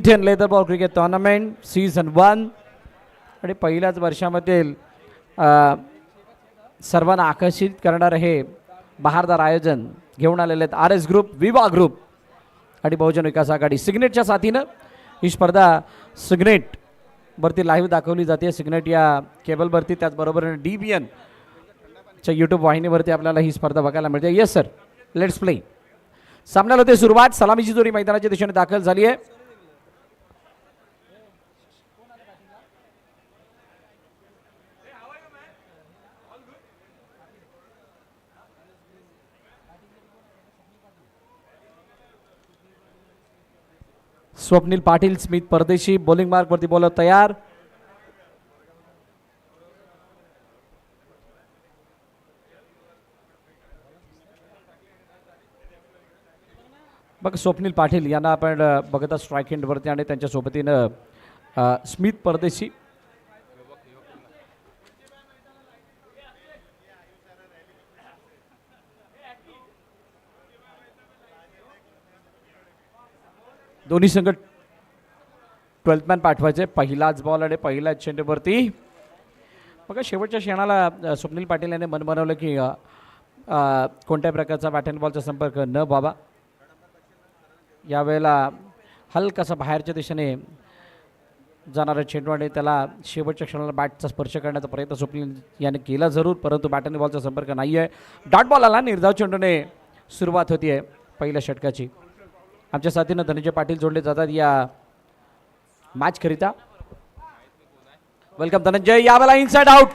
Indian leather ball cricket tournament season 1 आणि पहिल्याच वर्षामधील सर्वांना आकर्षित करणारे हे बहारदार आयोजन घेऊन आलेले आहेत आर एस ग्रुप, विवा ग्रुप आणि बहुजन विकास आघाडी सिग्नेटच्या साथीनं ही स्पर्धा सिग्नेट वरती लाईव्ह दाखवली जाते. सिग्नेट या केबलवरती, त्याचबरोबर DBN च्या यूट्यूब वाहिनीवरती आपल्याला ही स्पर्धा बघायला मिळते. Yes sir, let's play. सामन्याला होते सुरुवात. सलामीची जोडी मैदानाच्या दिशेने दाखल झाली आहे. स्वप्नील पाटील, स्मित परदेशी बॉलिंग मार्क वरती बॉलर तयार. बघ, स्वप्नील पाटील यांना आपण बघता स्ट्राईक एंडवरती आणि त्यांच्या सोबतीनं स्मित परदेशी. दोन्ही संघ 12th मॅन पाठवायचे. पहिलाच बॉल आणि पहिल्याच चेंडूवरती बघा शेवटच्या क्षणाला स्वप्नील पाटील यांनी मन बनवलं की कोणत्या प्रकारचा बॅट अँड बॉलचा संपर्क न बाबा. यावेळेला हलकासा बाहेरच्या दिशेने जाणारा चेंडू आणि त्याला शेवटच्या क्षणाला बॅटचा स्पर्श करण्याचा प्रयत्न स्वप्नील याने केला जरूर, परंतु बॅट अँड बॉलचा संपर्क नाही आहे. डॉट बॉल आला. निर्धाव चेंडूने सुरुवात होती आहे पहिल्या षटकाची. आमच्या साथीनं धनंजय पाटील जोडले जातात या मॅच करिता. वेलकम धनंजय. यावेळेला इनसाइड आउट.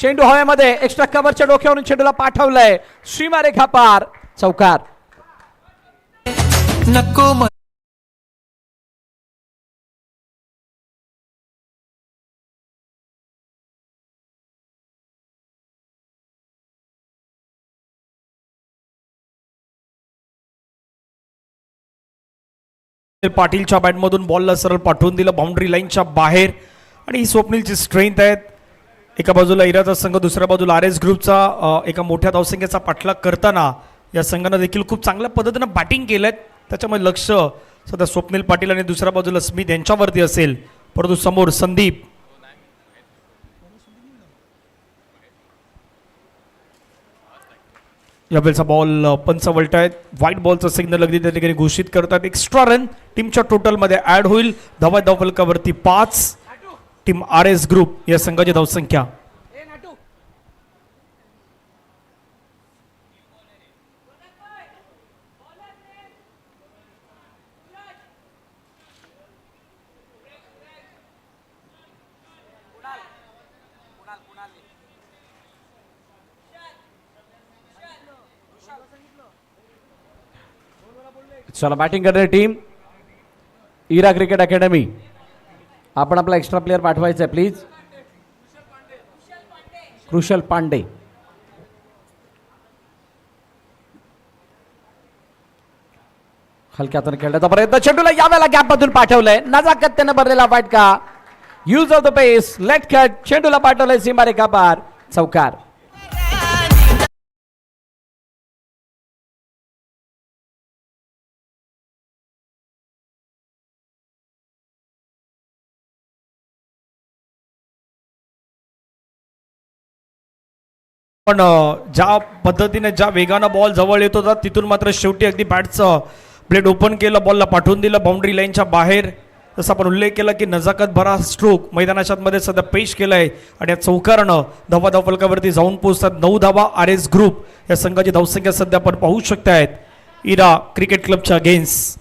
चेंडू हवेमध्ये एक्स्ट्रा कव्हरच्या डोक्यावरून चेंडूला पाठवलंय. सीमारेखा पार. चौकार. नको पाटीलच्या बॅटमधून बॉलला सरळ पाठवून दिलं बाउंड्री लाईनच्या बाहेर. आणि ही स्वप्नीलची स्ट्रेंथ आहेत. एका बाजूला इराचा संघ, दुसऱ्या बाजूला आर एस ग्रुपचा एका मोठ्या धावसंख्येचा पाठलाग करताना या संघानं देखील खूप चांगल्या पद्धतीनं बॅटिंग केलं आहे. त्याच्यामुळे लक्ष सध्या स्वप्नील पाटील आणि दुसऱ्या बाजूला स्मिथ यांच्यावरती असेल, परंतु समोर संदीप. यावेळेचा बॉल पंच वळतायत. व्हाईट बॉलचा सिग्नल अगदी त्या ठिकाणी घोषित करतात. एक्स्ट्रा रन टीमच्या टोटलमध्ये ऍड होईल. धावा फलकावरती 5. टीम आर एस ग्रुप या संघाची धावसंख्या. चला बॅटिंग करणारी टीम इरा क्रिकेट अकॅडमी. आपण आपला एक्स्ट्रा प्लेयर पाठवायचा आहे प्लीज. कृशल पांडे. हलक्यातून खेळण्याचा प्रयत्न. चेंडूला यावेळेला गॅप मधून पाठवलंय. नजाकतीने भरलेला फटका. Use of the pace. Late cut. चेंडूला पाठवलंय सीमारेखा पार. चौकार. पण ज्या पद्धतीने ज्या वेगानं बॉल जवळ येत होता तिथून मात्र शेवटी अगदी बॅटचं ब्लेड ओपन केलं, बॉलला पाठवून दिलं बाउंड्री लाईनच्या बाहेर. जसं आपण उल्लेख केला की नजाकत भरा स्ट्रोक मैदानाच्या मध्ये सध्या पेश केलाय आणि या चौकारानं धाव फलकावरती जाऊन पोहोचतात 9 धावा. आर एस ग्रुप या संघाची धावसंख्या सध्या आपण पाहू शकतायत. इरा क्रिकेट क्लबच्या अगेन्स्ट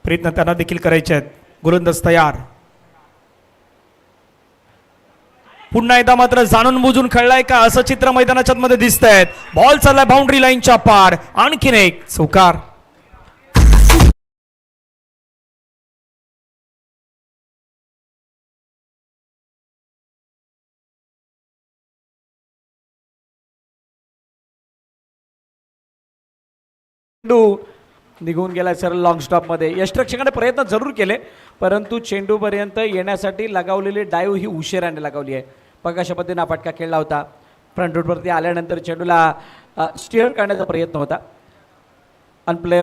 प्रयत्न त्यांना देखील करायचे आहेत. गोलंदाज तयार. पुन्हा एकदा मात्र जाणून बुजून खेळलाय का असं चित्र मैदानाच्या मध्ये दिसतंय. बॉल चाललाय बाउंड्री लाईनच्या पार. आणखीन एक चौकार. निघून गेला सर लॉंग स्टॉप मध्ये. यष्टरक्षकाने प्रयत्न जरूर केले, परंतु चेंडूपर्यंत येण्यासाठी लगावलेली डाईव्ह ही उशिराने लगावली आहे. बघा अशा पद्धतीने फटका खेळला होता. फ्रंट रूटवरती आल्यानंतर चेंडूला स्टीअर करण्याचा प्रयत्न होता. अनप्लेयर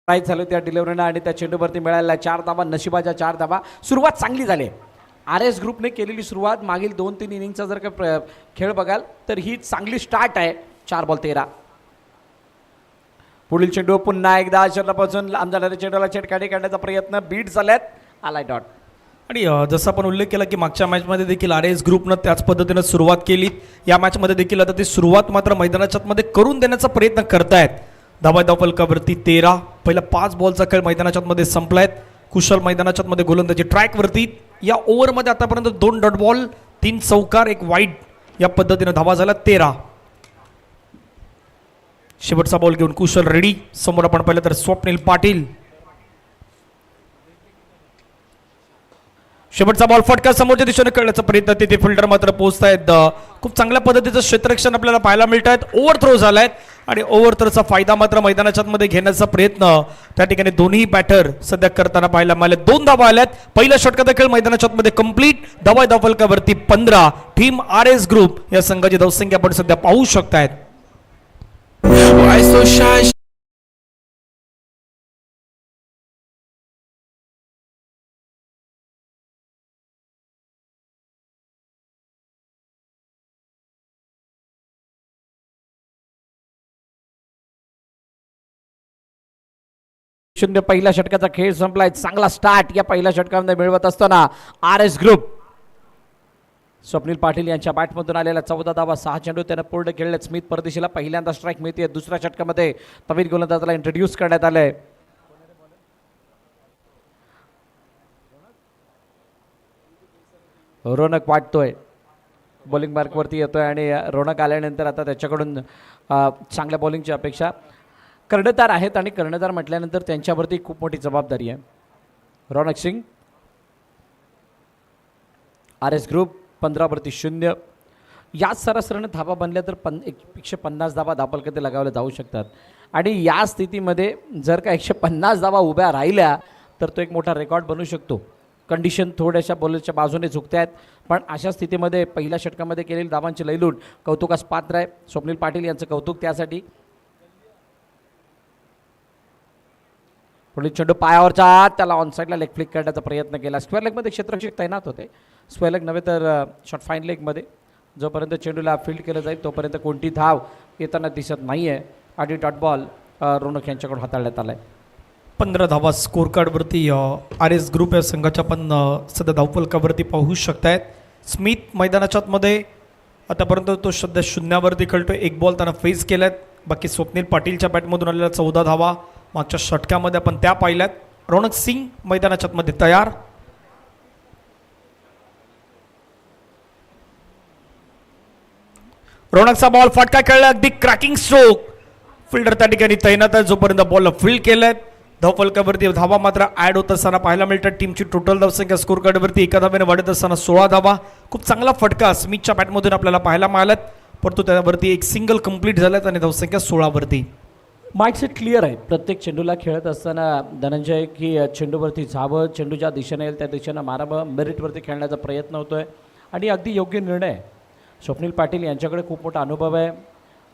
प्राईज झालं त्या डिलिव्हरीनं आणि त्या चेंडूवरती मिळालेल्या 4 धावा, नशिबाच्या 4 धावा. सुरुवात चांगली झाली. आर एस ग्रुपने केलेली सुरुवात मागील 2-3 इनिंगचा जर का खेळ बघाल तर ही चांगली स्टार्ट आहे. 4 बॉल 13. पुढील चेंडू पुन्हा एकदा शरीरापासून लांब जाणाऱ्या चेंडूला छेडखाडी करण्याचा प्रयत्न. बीट झाल्यात. आलाय डॉट. आणि जसं आपण उल्लेख केला की मागच्या मॅचमध्ये देखील आर एस ग्रुपनं त्याच पद्धतीनं सुरुवात केली. या मॅचमध्ये देखील आता ती सुरुवात मात्र मैदानाच्या आतमध्ये करून देण्याचा प्रयत्न करतायत. धावा फलकावरती 13. पहिला 5 बॉलचा खेळ मैदानाच्या आतमध्ये संपलायत. कुशल मैदानाच्या आतमध्ये गोलंदाजी ट्रॅकवरती. या ओव्हरमध्ये आतापर्यंत 2 डॉट बॉल, 3 चौकार, 1 वाईड या पद्धतीनं धावा झाल्या 13. शेवटचा बॉल घेऊन कुशल रेडी. समोर आपण पाहिलं तर स्वप्नील पाटील. शेवटचा बॉल फटका समोरच्या दिशेने खेळण्याचा प्रयत्न. तिथे फिल्डर मात्र पोहोचतायत. खूप चांगल्या पद्धतीचं क्षेत्ररक्षण आपल्याला पाहायला मिळत आहेत. ओव्हर थ्रो झालायत आणि ओव्हर थ्रोचा फायदा मात्र मैदानाच्या मध्ये घेण्याचा प्रयत्न त्या ठिकाणी दोन्ही बॅटर सध्या करताना पाहायला मिळाले. 2 धावा आल्यात. पहिल्या षटकाचा खेळ मैदानाच्या मध्ये कंप्लीट. धावा फलकावरती 15. टीम आर एस ग्रुप या संघाची धावसंख्या आपण सध्या पाहू शकतायत. शून्य पहिल्या षटकाचा खेळ संपलाय. चांगला स्टार्ट या पहिल्या षटकामध्ये मिळवत असताना R S group. Swapnil Patil यांच्या बॅटमधून आलेला 14 धावा, 6 चेंडू त्यानं पूर्ण खेळले. स्मिथ परदेशीला पहिल्यांदा स्ट्राईक मिळते. दुसऱ्या षटकामध्ये नवीन गोलंदाजाला इंट्रोड्यूस करण्यात आलंय. रोनक वाटतोय बॉलिंग मार्कवरती येतोय आणि रोनक आल्यानंतर आता त्याच्याकडून चांगल्या बॉलिंगची अपेक्षा. कर्णधार आहेत आणि कर्णधार म्हटल्यानंतर त्यांच्यावरती खूप मोठी जबाबदारी आहे. Raunak Singh. R S group 15-0. याच सरासरीने धाबा बनल्या तर 150 धाबा धापलकते लगावल्या जाऊ शकतात आणि या स्थितीमध्ये जर का 150 धाबा उभ्या राहिल्या तर तो एक मोठा रेकॉर्ड बनू शकतो. कंडिशन थोड्याशा बॉलरच्या बाजूने झुकत आहेत पण अशा स्थितीमध्ये पहिल्या षटकामध्ये केलेली धावांची लयलूट कौतुकास पात्र आहे. स्वप्नील पाटील यांचं कौतुक त्यासाठी. पुढील चेंडू पायावरचा आत. त्याला ऑनसाईडला लेग फ्लिक करण्याचा प्रयत्न केला. स्क्वेअर लेगमध्ये क्षेत्ररक्षक तैनात होते. स्क्वेअर लेग नव्हे तर शॉर्ट फाईन लेगमध्ये जोपर्यंत चेंडूला फील्ड केलं जाईल तोपर्यंत कोणती धाव येताना दिसत नाही आहे. आणि डॉट बॉल रोनक यांच्याकडून हाताळण्यात आला आहे. 15 धावा स्कोर कार्डवरती आर एस ग्रुप या संघाच्या पण सध्या धावफलकावरती पाहू शकतायत. स्मिथ मैदानाच्या आतमध्ये आतापर्यंत तो सध्या शून्यावरती खेळतोय. 1 बॉल त्यानं फेस केल्यात. बाकी स्वप्नील पाटीलच्या बॅटमधून आलेल्या 14 धावा मागच्या षटकामध्ये आपण त्या पाहिल्यात. रौनक सिंग मैदानाच्या आतमध्ये तयार. रौनकचा बॉल फटका खेळला. अगदी क्रॅकिंग स्ट्रोक. फिल्डर त्या ठिकाणी तैनात आहे. जोपर्यंत बॉलला फील्ड केलंय धावफलकावरती धावा मात्र ऍड होत असताना पाहायला मिळतात. टीमची टोटल धावसंख्या स्कोर कार्डवरती एका धावेने वाढत असताना 16 धावा. खूप चांगला फटका स्मिथच्या बॅटमधून आपल्याला पाहायला मिळालात परंतु त्यावरती एक सिंगल कंप्लीट झाल्यात आणि धावसंख्या 16 वरती. माइंडसेट क्लिअर आहे प्रत्येक चेंडूला खेळत असताना धनंजय की चेंडूवरती जावं, चेंडू ज्या दिशेने येईल त्या दिशेनं मारावं, मेरिटवरती खेळण्याचा प्रयत्न होतो आहे आणि अगदी योग्य निर्णय आहे. स्वप्नील पाटील यांच्याकडे खूप मोठा अनुभव आहे.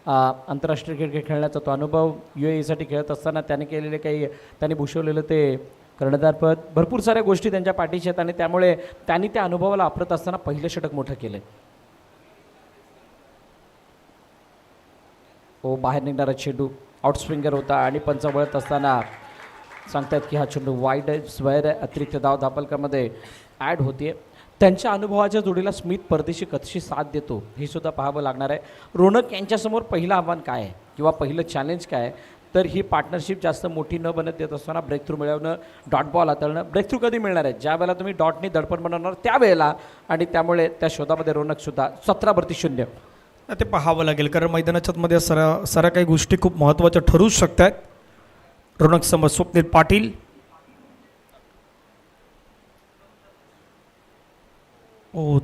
आंतरराष्ट्रीय क्रिकेट खेळण्याचा तो अनुभव. UAE खेळत असताना त्याने केलेले काही त्यांनी भूषवलेलं ते कर्णधारपद भरपूर साऱ्या गोष्टी त्यांच्या पाठीशी आहेत आणि त्यामुळे त्यांनी त्या अनुभवाला वापरत असताना पहिलं षटक मोठं केलं. बाहेर निघणारा चेंडू आउटस्विंगर होता आणि पंच वळत असताना सांगतात की हा चेंडू वाईड आहे, स्क्वेअर आहे. अतिरिक्त धाव धापलकामध्ये ॲड होते. त्यांच्या अनुभवाच्या जोडीला स्मिथ परदेशी कशी साथ देतो हे सुद्धा पाहावं लागणार आहे. रोनक यांच्यासमोर पहिलं आव्हान काय आहे किंवा पहिलं चॅलेंज काय आहे तर ही पार्टनरशिप जास्त मोठी न बनत देत असताना ब्रेक थ्रू मिळवणं, डॉट बॉल हाताळणं. ब्रेक थ्रू कधी मिळणार आहे ज्या वेळेला तुम्ही डॉटनी दडपण बनवणार त्यावेळेला आणि त्यामुळे त्या शोधामध्ये रोनकसुद्धा 17-0 ते पाहावं लागेल कारण मैदानाच्या मध्ये साऱ्या काही गोष्टी खूप महत्त्वाच्या ठरू शकतात. रोनक समोर स्वप्नील पाटील.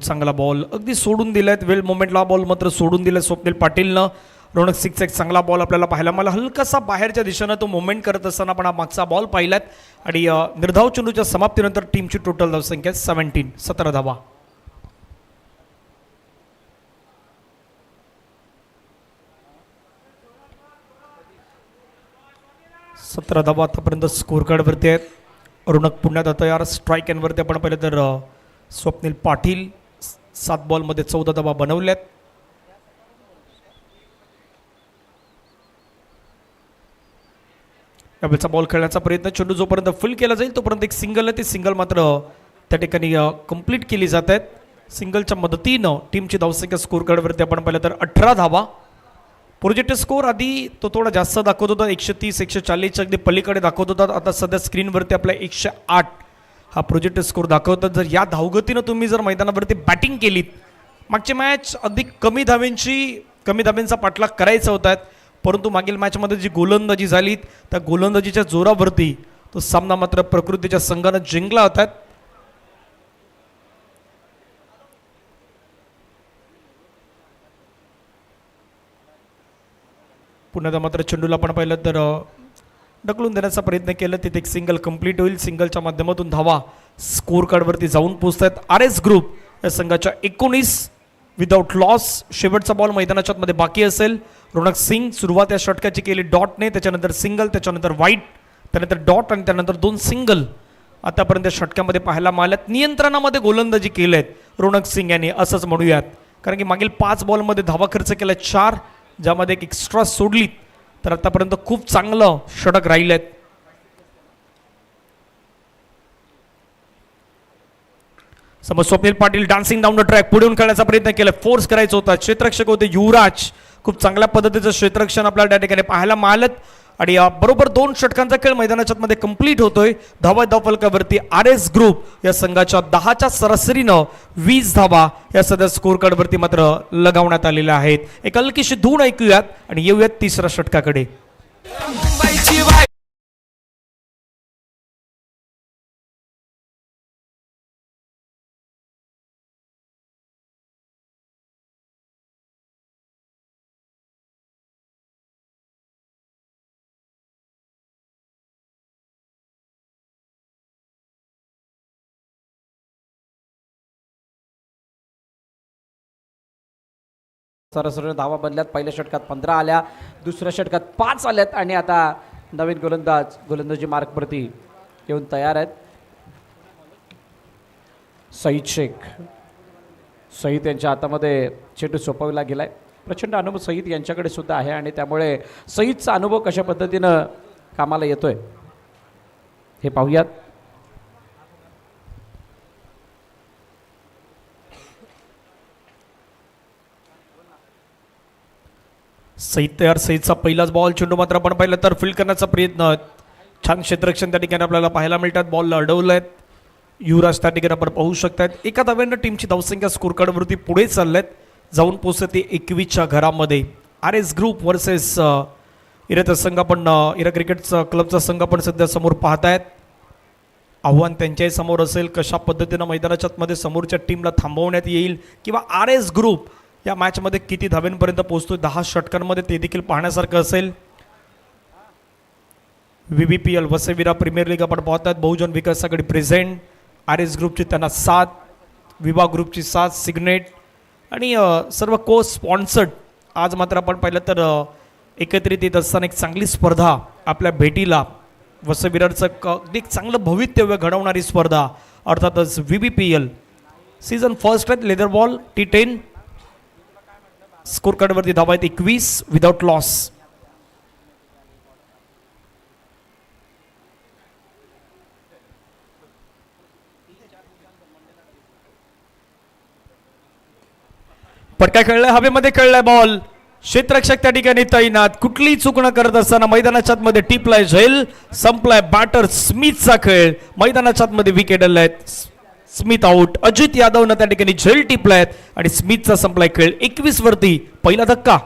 चांगला बॉल अगदी सोडून दिलाय. वेल मोमेंटला बॉल मात्र सोडून दिलाय स्वप्नील पाटीलनं. रोनक सिंगचा एक चांगला बॉल आपल्याला पाहायला मला हलकासा बाहेरच्या दिशेनं तो मोमेंट करत असताना आपण हा मागचा बॉल पाहिलात आणि निर्धाव चेंडूच्या समाप्तीनंतर टीमची टोटल धावसंख्या 17 धावा. 17 धावा आतापर्यंत स्कोर कार्डवरती आहेत. रोनक पुण्यात तयार. स्ट्राईक एनवरती आपण पाहिलं तर स्वप्नील पाटील 7 बॉलमध्ये 14 धावा बनवल्यात. यावेळेचा बॉल खेळण्याचा प्रयत्न, चेंडू जोपर्यंत फुल केला जाईल तोपर्यंत एक सिंगल आहे, ते सिंगल मात्र त्या ठिकाणी कंप्लीट केली जात आहेत. सिंगलच्या मदतीनं टीमची धावसंख्या स्कोर कार्डवरती आपण पाहिलं तर 18 धावा. प्रोजेक्ट स्कोर आधी तो थोडा जास्त दाखवत होता, 130 140 अगदी पलीकडे दाखवत होता. आता सध्या स्क्रीनवरती आपल्या 108 हा प्रोजेक्ट स्कोर दाखवतात. जर या धावगतीनं तुम्ही जर मैदानावरती बॅटिंग केलीत, मागची मॅच अगदी कमी धाब्यांचा पाठलाग करायचा होता, परंतु मागील मॅचमध्ये जी गोलंदाजी झाली त्या गोलंदाजीच्या जोरावरती तो सामना मात्र प्रकृतीच्या संघानं जिंकला होता. पुन्हा मात्र चेंडूला आपण पाहिलं तर ढकलून देण्याचा प्रयत्न केला, तिथे एक सिंगल कंप्लीट होईल. सिंगलच्या माध्यमातून धावा स्कोर कार्डवरती जाऊन पोहोचतात. RS ग्रुप या संघाच्या 19 विदाउट लॉस. शेवटचा बॉल मैदानाच्या मध्ये बाकी असेल. रोनक सिंग सुरुवात या षटकाची केली डॉटने, त्याच्यानंतर सिंगल, त्याच्यानंतर वाईट, त्यानंतर डॉट आणि त्यानंतर 2 सिंगल आतापर्यंत षटकामध्ये पाहायला मिळाल्यात. नियंत्रणामध्ये गोलंदाजी केलेत रोनक सिंग यांनी असंच म्हणूयात, कारण की मागील 5 बॉलमध्ये धावा खर्च केला 4, ज्यामध्ये एक एक्स्ट्रा सोडली तर आतापर्यंत खूप चांगलं षटक राहिलेत. समोर Swapnil Patil dancing down the track पुढे येऊन खेळण्याचा प्रयत्न केला, फोर्स करायचा होता. क्षेत्ररक्षक होते युवराज, खूप चांगल्या पद्धतीचं क्षेत्ररक्षण आपल्याला त्या ठिकाणी पाहायला मिळालं. आणि बरोबर 2 षटकांचा खेळ मैदानाच्या मध्ये कंप्लीट होतोय. धावफलकावरती RS ग्रुप या संघाच्या 10च्या सरासरीनं 20 धावा या सध्या स्कोर कार्डवरती मात्र लगावण्यात आलेल्या आहेत. एक हलकीशी धून ऐकूयात आणि येऊयात तिसऱ्या षटकाकडे. सरासरी धावा बदल्यात. पहिल्या षटकात 15 आल्या, दुसऱ्या षटकात 5 आल्यात आणि आता नवीन गोलंदाजी मार्कवरती येऊन तयार आहेत. सईद शेख, सईद यांच्या हातामध्ये चेंडू सोपवला गेलाय. प्रचंड अनुभव सईद यांच्याकडे सुद्धा आहे आणि त्यामुळे सईदचा अनुभव कशा पद्धतीनं कामाला येतोय हे पाहूयात. सईद तयार. सईदचा पहिलाच बॉल. चेंडू मात्र आपण पाहिलं तर फील्ड करण्याचा प्रयत्न, छान क्षेत्ररक्षण त्या ठिकाणी आपल्याला पाहायला मिळतात. बॉलला अडवलंय युवराज त्या ठिकाणी आपण पाहू शकतात. एका धाव्यानं टीमची धावसंख्या स्कोर कार्डवरती पुढे चालल्यात, जाऊन पोहोचते 21च्या घरामध्ये. RS ग्रुप वर्सेस इराचा संघ आपण इरा क्रिकेटचा क्लबचा संघ आपण सध्या समोर पाहतायत. आव्हान त्यांच्याही समोर असेल, कशा पद्धतीनं मैदानाच्या मध्ये समोरच्या टीमला थांबवण्यात येईल किंवा RS ग्रुप या मॅचमध्ये किती धाव्यांपर्यंत पोहोचतोय 10 षटकांमध्ये ते देखील पाहण्यासारखं असेल. VBPL वसईविरा प्रीमियर लीग आपण पाहतात. बहुजन विकास आघाडी प्रेझेंट. RS ग्रुपची त्यांना 7, विभा ग्रुपची 7, सिग्नेट आणि सर्व को स्पॉन्सर्ड. आज मात्र आपण पाहिलं तर एकत्रित येत असताना एक चांगली स्पर्धा आपल्या भेटीला, वसईविराचं अगदी चांगलं भवितव्य घडवणारी स्पर्धा अर्थातच VBPL सीझन फर्स्ट आहेत. Leather ball T10. स्कोर कार्डवरती धावा आहेत 21 विदाउट लॉस. पटका खेळलाय, हवेमध्ये खेळलाय बॉल. क्षेत्ररक्षक त्या ठिकाणी तैनात. कुठलीही चूक न करत असताना मैदानाच्या मध्ये टिपलाय झेल. संपलाय बॅटर स्मिथचा खेळ. मैदानाच्या मध्ये विकेट आलायत. Smith out. अजित यादवनं त्या ठिकाणी झेल टिपलायत आणि स्मिथचा संपलाय खेळ. 21 वरती पहिला धक्का.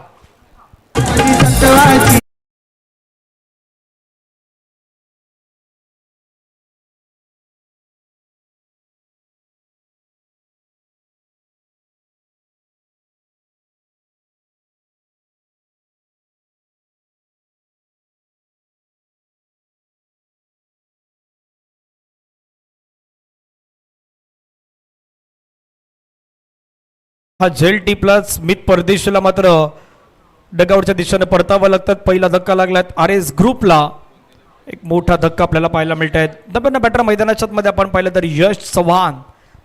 हा झेल टिपला. स्मिथ परदेशीला मात्र डगआउटच्या दिशेने परतावं लागतात. पहिला धक्का लागलाय RS ग्रुपला. एक मोठा धक्का आपल्याला पाहायला मिळत आहे. नव्यानं बॅटर मैदानाच्या मध्ये आपण पाहिलं तर यश चव्हाण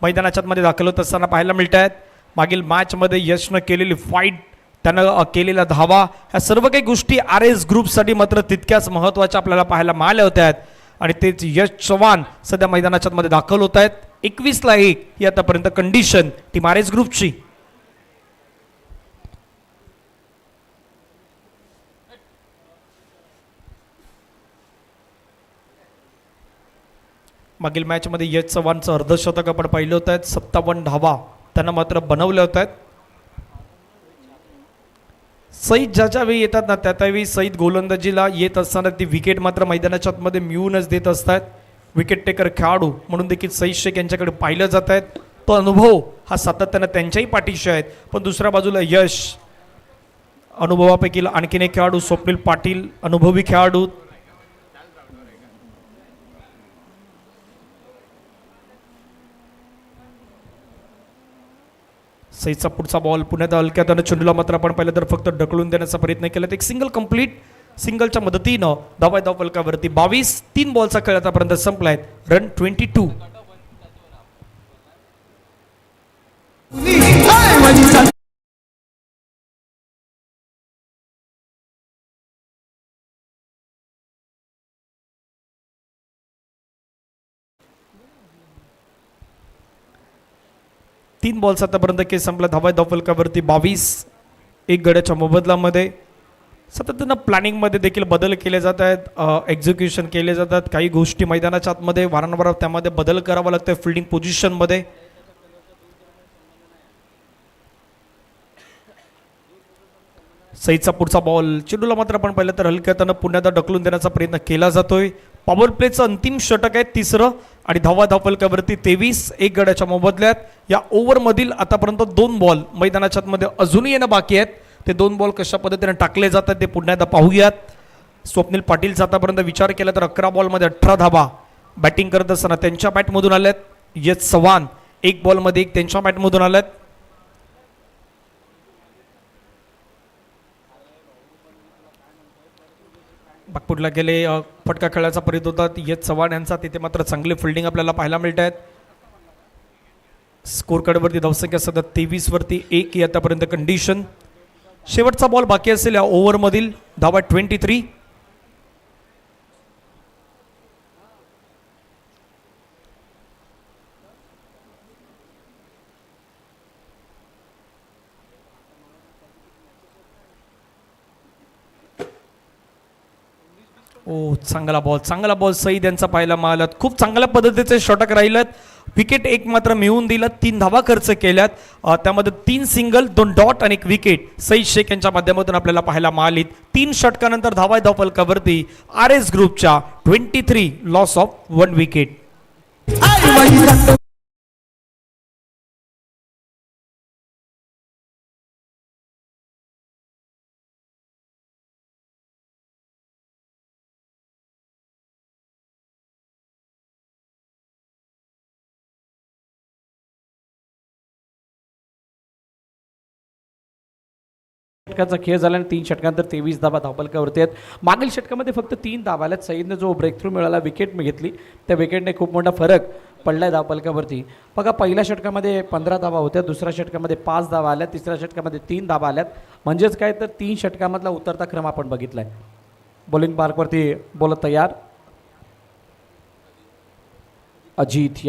मैदानाच्या मध्ये दाखल होत असताना पाहायला मिळत आहेत. मागील मॅचमध्ये यशनं केलेली फाईट, त्यानं केलेला धावा, ह्या सर्व काही गोष्टी आर एस ग्रुपसाठी मात्र तितक्याच महत्त्वाच्या आपल्याला पाहायला मिळाल्या होत्या. आणि तेच यश चव्हाण सध्या मैदानाच्या मध्ये दाखल होत आहेत. 21-1 ही आतापर्यंत कंडिशन टीम आर एस ग्रुपची. मागील मॅचमध्ये यश चव्हाणचं अर्धशतक आपण पाहिलं होतं. 57 धावा त्यांना मात्र बनवल्या होत आहेत. सईद ज्याच्या वेळी येतात ना त्यावेळी सईद गोलंदाजीला येत असताना ती विकेट मात्र मैदानाच्या आतमध्ये मिळूनच देत असतात. विकेट टेकर खेळाडू म्हणून देखील सईद शेख यांच्याकडे पाहिलं जात आहेत. तो अनुभव हा सातत्यानं त्यांच्याही पाठीशी आहेत. पण दुसऱ्या बाजूला यश अनुभवापैकी आणखीन एक खेळाडू स्वप्नील पाटील अनुभवी खेळाडू. सईदचा पुढचा बॉल पुण्यात हलक्यात आणि चेंडूला मात्र आपण पाहिलं तर फक्त ढकलून देण्याचा प्रयत्न केला. एक सिंगल कंप्लीट, सिंगलच्या मदतीनं धावा फलकावरती 22. 3 बॉलचा खेळ आतापर्यंत संपलाय. रन 22. तीन बॉल्स आतापर्यंत केस संपला. धावा फलकावरती 22. 1 गड्याच्या मोबदल्यामध्ये सातत्यानं प्लॅनिंगमध्ये देखील बदल केले जात आहेत. एक्झिक्युशन केले जातात. काही गोष्टी मैदानाच्या आतमध्ये वारंवार त्यामध्ये बदल करावा लागतो फिल्डिंग पोझिशनमध्ये. सईदचा पुढचा बॉल चेंडूला मात्र आपण पाहिलं तर हलक्यानं पुण्यात ढकलून देण्याचा प्रयत्न केला जातोय. पॉवर प्लेचं अंतिम षटक आहे 3रं आणि धावा फलकावरती 23. 1 गड्याच्या मोबदल्यात. या ओव्हरमधील आतापर्यंत 2 बॉल मैदानाच्या आतमध्ये अजूनही येणं बाकी आहेत. ते 2 बॉल कशा पद्धतीने टाकले जातात ते पुन्हा एकदा पाहूयात. स्वप्नील पाटीलचा आतापर्यंत विचार केला तर 11 बॉलमध्ये 18 धावा बॅटिंग करत असताना त्यांच्या बॅटमधून आल्यात. यश चव्हाण 1 बॉलमध्ये 1 त्यांच्या बॅटमधून आल्यात. बागपुटला गेले फटका खेळायचा प्रयत्न होता यश चव्हाण यांचा. तिथे मात्र चांगली फिल्डिंग आपल्याला पाहायला मिळत आहेत. स्कोर कार्डवरती धावसंख्या सध्या 23 वरती 1 ही आतापर्यंत कंडिशन. शेवटचा बॉल बाकी असेल या ओव्हरमधील. धावा 23. ओ चांगला बॉल सईद यांचा पाहायला मिळाला. खूप चांगल्या पद्धतीचे षटक राहिलेत. विकेट 1 मात्र मिळवून दिलं. 3 धावा खर्च केल्यात. त्यामध्ये 3 सिंगल 2 डॉट आणि 1 विकेट सईद शेख यांच्या माध्यमातून आपल्याला पाहायला मिळालीत. 3 षटकानंतर धावा फलकावरती आर एस ग्रुपच्या 23 लॉस ऑफ 1 विकेट. षटकाचा खेळ झाल्याने 3 षटकांतर 23 धावा धावफलकावरती आहेत. मागील षटकामध्ये फक्त 3 धावा आल्यात. सईदने जो ब्रेक थ्रू मिळाला विकेट घेतली त्या विकेटने खूप मोठा फरक पडलाय धावफलकावरती. बघा पहिल्या षटकामध्ये 15 धावा होत्या, दुसऱ्या षटकामध्ये 5 धावा आल्या, तिसऱ्या षटकामध्ये 3 धावा आल्यात. म्हणजेच काय तर 3 षटकामधला उतरता क्रम आपण बघितलाय. बॉलिंग पार्कवरती बॉलर तयार. अजित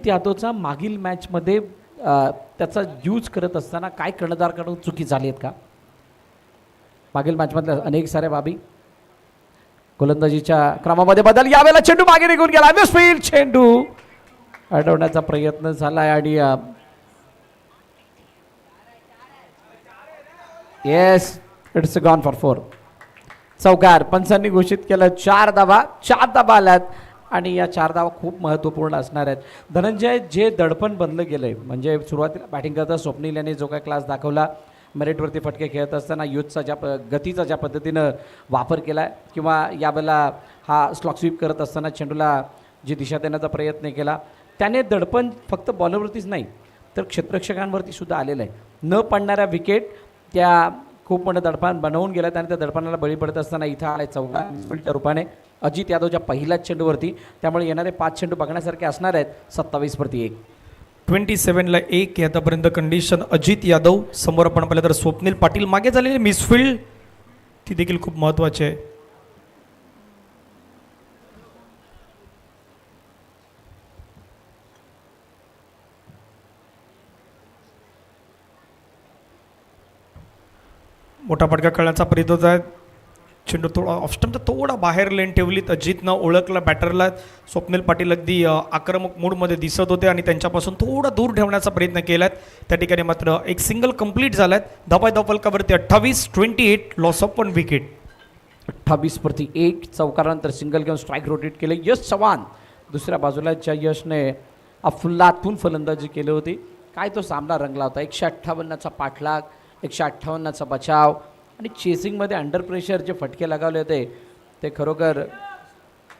यादवचा मागील मॅचमध्ये त्याचा यूज करत असताना काय कर्णधाराकडून चुकी झाली आहेत का? मागील मॅचमधल्या अनेक साऱ्या बाबी. गोलंदाजीच्या क्रमामध्ये बदल. यावेळेला चेंडू मागे निघून गेला. मिसफील्ड चेंडू अडवण्याचा प्रयत्न झालाय आणि येस इट्स गॉन फॉर 4. चौकार पंचांनी घोषित केलं. 4 धावा आल्यात आणि या 4 धावा खूप महत्त्वपूर्ण असणार आहेत. धनंजय जे दडपण बनलं गेलंय म्हणजे सुरुवातीला बॅटिंग करता स्वप्नील यांनी जो काय क्लास दाखवला, मेरिटवरती फटके खेळत असताना युथचा गतीचा ज्या पद्धतीनं वापर केला आहे किंवा यावेळेला हा स्लॉक स्वीप करत असताना चेंडूला जी दिशा देण्याचा प्रयत्न केला, त्याने दडपण फक्त बॉलरवरतीच नाही तर क्षेत्ररक्षकांवरती सुद्धा आलेलं आहे. न पडणाऱ्या विकेट त्या खूप मोठं दडपण बनवून गेलं आणि त्या दडपणाला बळी पडत असताना इथं आलाय चौका मिसफिल्डच्या रूपाने अजित यादवच्या पहिल्याच चेंडूवरती. त्यामुळे येणारे 5 चेंडू बघण्यासारखे असणार आहेत. 27-1. 27ला 1 आतापर्यंत कंडिशन. अजित यादव समोर आपण पाहिलं तर स्वप्नील पाटील. मागे झालेली मिसफिल्ड ती देखील खूप महत्वाची आहे. मोठा फटका खेळण्याचा प्रयत्न होत आहे. चेंडू थोडा ऑफस्टमचा थोडा बाहेर लेन ठेवलीत. अजितनं ओळखलं बॅटरला. स्वप्नील पाटील अगदी आक्रमक मूडमध्ये दिसत होते आणि त्यांच्यापासून थोडा दूर ठेवण्याचा प्रयत्न केलात. त्या ठिकाणी मात्र एक सिंगल कंप्लीट झालात. धाव फलकावरती 28-28 लॉस ऑफ 1 विकेट. 28-1 चौकारानंतर सिंगल घेऊन स्ट्राईक रोटेट केले यश चव्हाण. दुसऱ्या बाजूला ज्या यशने अफलातून फलंदाजी केली होती. काय तो सामना रंगला होता. 158चा पाठलाग, 158चा बचाव आणि चेसिंगमध्ये अंडर प्रेशर जे फटके लगावले होते ते खरोखर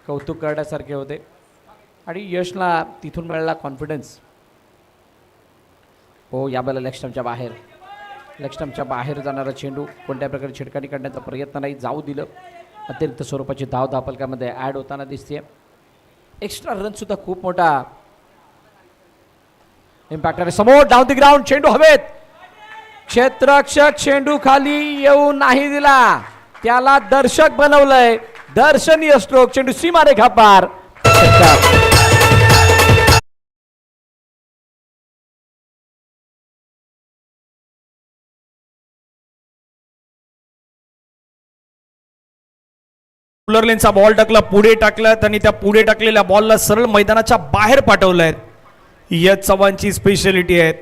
कौतुक करण्यासारखे होते. आणि यशला तिथून मिळाला कॉन्फिडन्स. हो यावेळेला लेग स्टंपच्या बाहेर जाणारा चेंडू. कोणत्या प्रकारे छिडकानी काढण्याचा प्रयत्न नाही, जाऊ दिलं. अतिरिक्त स्वरूपाची धाव धापलकामध्ये ॲड होताना दिसते. एक्स्ट्रा रन सुद्धा खूप मोठा इम्पॅक्ट आहे. समोर डाऊन द ग्राउंड चेंडू हवेत. क्षेत्ररक्षक चेंडू खाली येऊ नाही दिला. त्याला दर्शक बनवलंय. दर्शनीय स्ट्रोक. चेंडू सीमारेखा पार. बॉलर लेनचा बॉल टाकला, पुढे टाकलात आणि त्या पुढे टाकलेल्या बॉलला सरळ मैदानाच्या बाहेर पाठवलाय. यश चव्हाणची स्पेशालिटी आहे.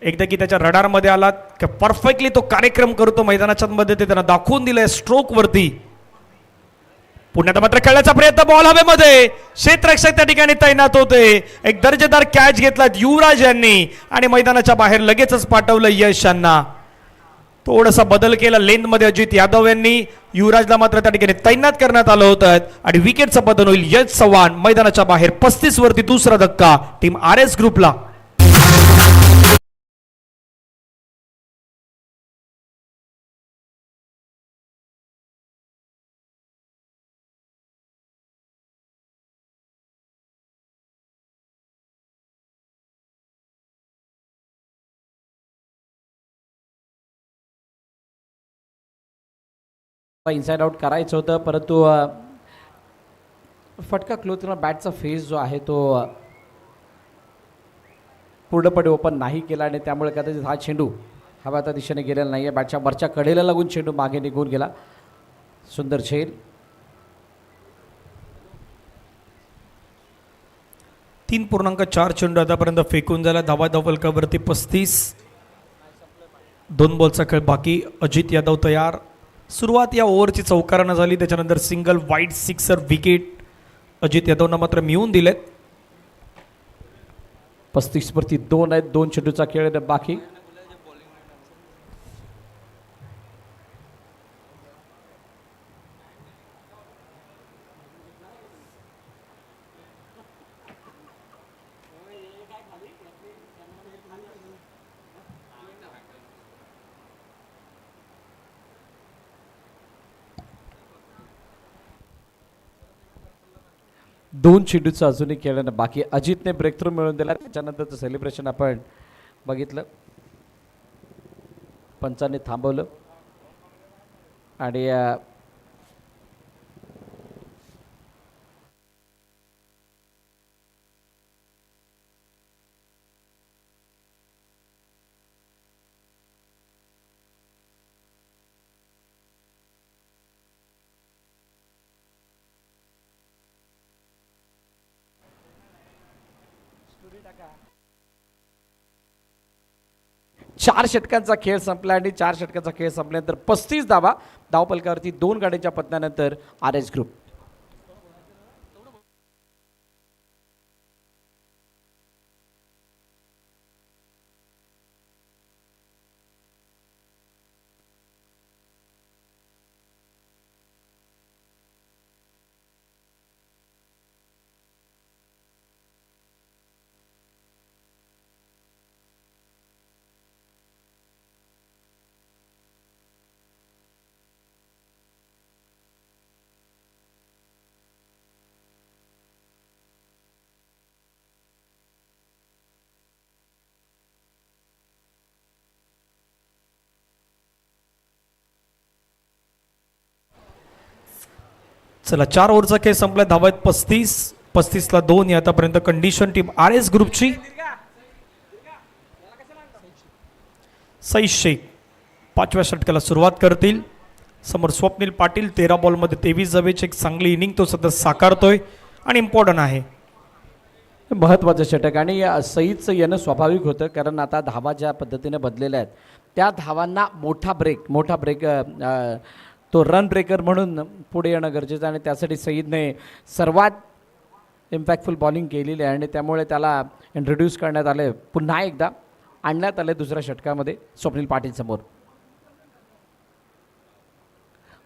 एकदा की त्याच्या रडारमध्ये आलात की परफेक्टली तो कार्यक्रम करतो मैदानाच्या मध्ये, ते त्यांना दाखवून दिलंय स्ट्रोक वरती. पुण्यात मात्र खेळण्याचा प्रयत्न, बॉल हवेमध्ये. क्षेत्ररक्षक त्या ठिकाणी तैनात होते. एक दर्जेदार कॅच घेतलात युवराज यांनी आणि मैदानाच्या बाहेर लगेचच पाठवलं यश यांना. थोडासा बदल केला लेनमध्ये अजित यादव यांनी. युवराजला मात्र त्या ठिकाणी तैनात करण्यात आलं होतं आणि विकेटचं पतन होईल. यश चव्हाण मैदानाच्या बाहेर. 35 वरती दुसरा धक्का टीम RS ग्रुपला. इनसाइड आउट करायचं होतं परंतु फटका क्लोज करून बॅटचा फेस जो आहे तो पूर्णपणे ओपन नाही केला आणि त्यामुळे कदाचित हा चेंडू हव्या दिशेने गेलेला नाही आहे. बॅटच्या वरच्या कडेला लागून चेंडू मागे निघून गेला. सुंदर झेल. 3.4 चेंडू आतापर्यंत फेकून झाला. धाव फलकावरती 35. 2 बॉलचा खेळ बाकी. अजित यादव तयार. सुरुवात या ओव्हरची चौकारानं झाली. त्याच्यानंतर single wide sixer wicket Ajit यादवनं मात्र मिळवून दिलेत. 35-2 आहेत. 2 चेंडूचा खेळ बाकी. दोन चेंडूचं अजूनही खेळणं बाकी. अजितने ब्रेक थ्रू मिळवून दिला. त्याच्यानंतरचं सेलिब्रेशन आपण बघितलं. पंचांनी थांबवलं आणि चार षटकांचा खेळ संपला आणि 4 षटकांचा खेळ संपल्यानंतर 35 धावा. धावफलकावरती 2 गाड्यांच्या पतनानंतर RS ग्रुप. चला 4 ओव्हरचा खेळ संपला. धावा आहेत 35ला 2 आतापर्यंत कंडिशन टीम आर एस ग्रुपची. सईद शेख 5व्या षटकाला सुरुवात करतील. समोर स्वप्नील पाटील 13 बॉलमध्ये 23 धावेची एक चांगली इनिंग तो सध्या साकारतोय आणि इम्पॉर्टंट आहे. महत्त्वाचं षटक आणि सईदचं येणं स्वाभाविक होतं, कारण आता धावा ज्या पद्धतीने बदलेल्या आहेत त्या धावांना मोठा ब्रेक तो रन ब्रेकर म्हणून पुढे येणं गरजेचं आहे आणि त्यासाठी सईदने सर्वात इम्पॅक्टफुल बॉलिंग केलेली आहे आणि त्यामुळे त्याला इंट्रोड्यूस करण्यात आले, पुन्हा एकदा आणण्यात आले दुसऱ्या षटकामध्ये स्वप्नील पाटील समोर.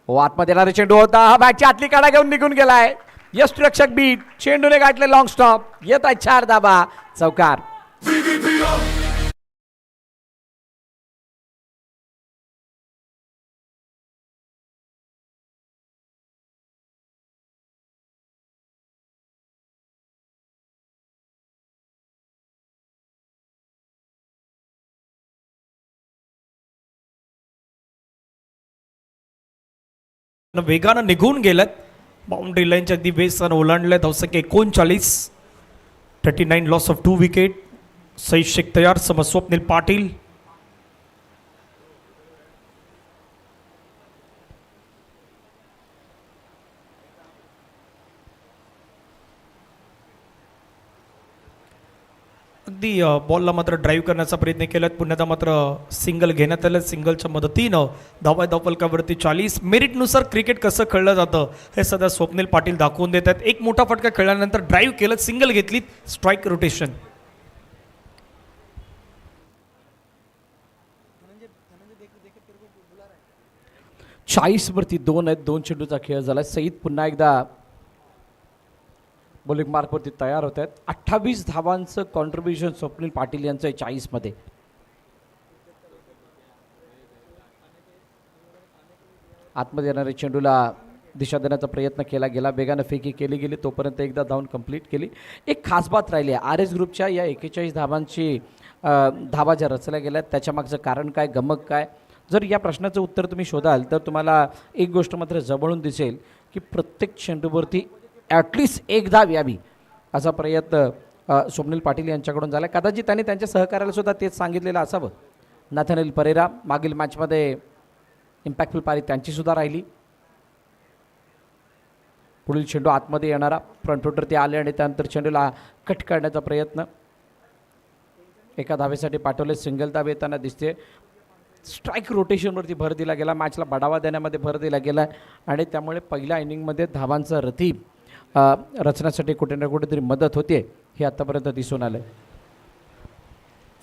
आतमध्ये येणारे चेंडू होता, हा बॅटची आतली काढा घेऊन निघून गेलाय. यष्टिरक्षक बीट, चेंडूने गाठले लॉंग स्टॉप, येत आहे 4 धाबा, चौकार. वेगानं निघून गेल्यात. बाउंड्री लाईनच्या अगदी बेसन ओलांडल्या. धावसंख्या 39. 39 loss of 2 wicket. Saeed Shaikh तयार. समोर स्वप्नील पाटील. अगदी बॉलला मात्र ड्राईव्ह करण्याचा प्रयत्न केलात. पुन्हा मात्र सिंगल घेण्यात आलं. सिंगलच्या मदतीनं धावफलकावरती 40. मेरिटनुसार क्रिकेट कसं खेळलं जातं हे सध्या स्वप्नील पाटील दाखवून देत आहेत. एक मोठा फटका खेळल्यानंतर ड्राईव्ह केलं, सिंगल घेतली, स्ट्राईक रोटेशन. वरती 2 आहेत. 2 चेंडूचा खेळ झाला. सईद पुन्हा एकदा बॉलिंग मार्कवरती तयार होत आहेत. 28 धावांचं कॉन्ट्रीब्युशन स्वप्नील पाटील यांचं आहे 40 मध्ये. आतमध्ये येणाऱ्या चेंडूला दिशा देण्याचा प्रयत्न केला गेला. वेगानं फेकी केली गेली, तोपर्यंत एकदा धावून कंप्लीट केली. एक खास बात राहिली आहे, आर एस ग्रुपच्या या 41 धावांची धावा ज्या रचल्या गेल्या त्याच्या मागचं कारण काय, गमक काय, जर या प्रश्नाचं उत्तर तुम्ही शोधाल तर तुम्हाला एक गोष्ट मात्र जवळून दिसेल की प्रत्येक चेंडूवरती ॲटलिस्ट एक धाव यावी असा प्रयत्न स्वप्नील पाटील यांच्याकडून झाला. कदाचित त्यांनी त्यांच्या सहकार्याला सुद्धा तेच सांगितलेलं असावं. नाथानिल परेरा मागील मॅचमध्ये इम्पॅक्टफुल पारी त्यांची सुद्धा राहिली. पुढील चेंडू आतमध्ये येणारा, फ्रंट फुटर ते आले आणि त्यानंतर चेंडूला कट करण्याचा प्रयत्न. एका धावेसाठी पाठवले, सिंगल धाव येताना दिसते. स्ट्राईक रोटेशनवरती भर दिला गेला, मॅचला बढावा देण्यामध्ये भर दिला गेला आणि त्यामुळे पहिल्या इनिंगमध्ये धावांचं रथी रचण्यासाठी कुठे ना कुठेतरी मदत होते हे आतापर्यंत दिसून आलं.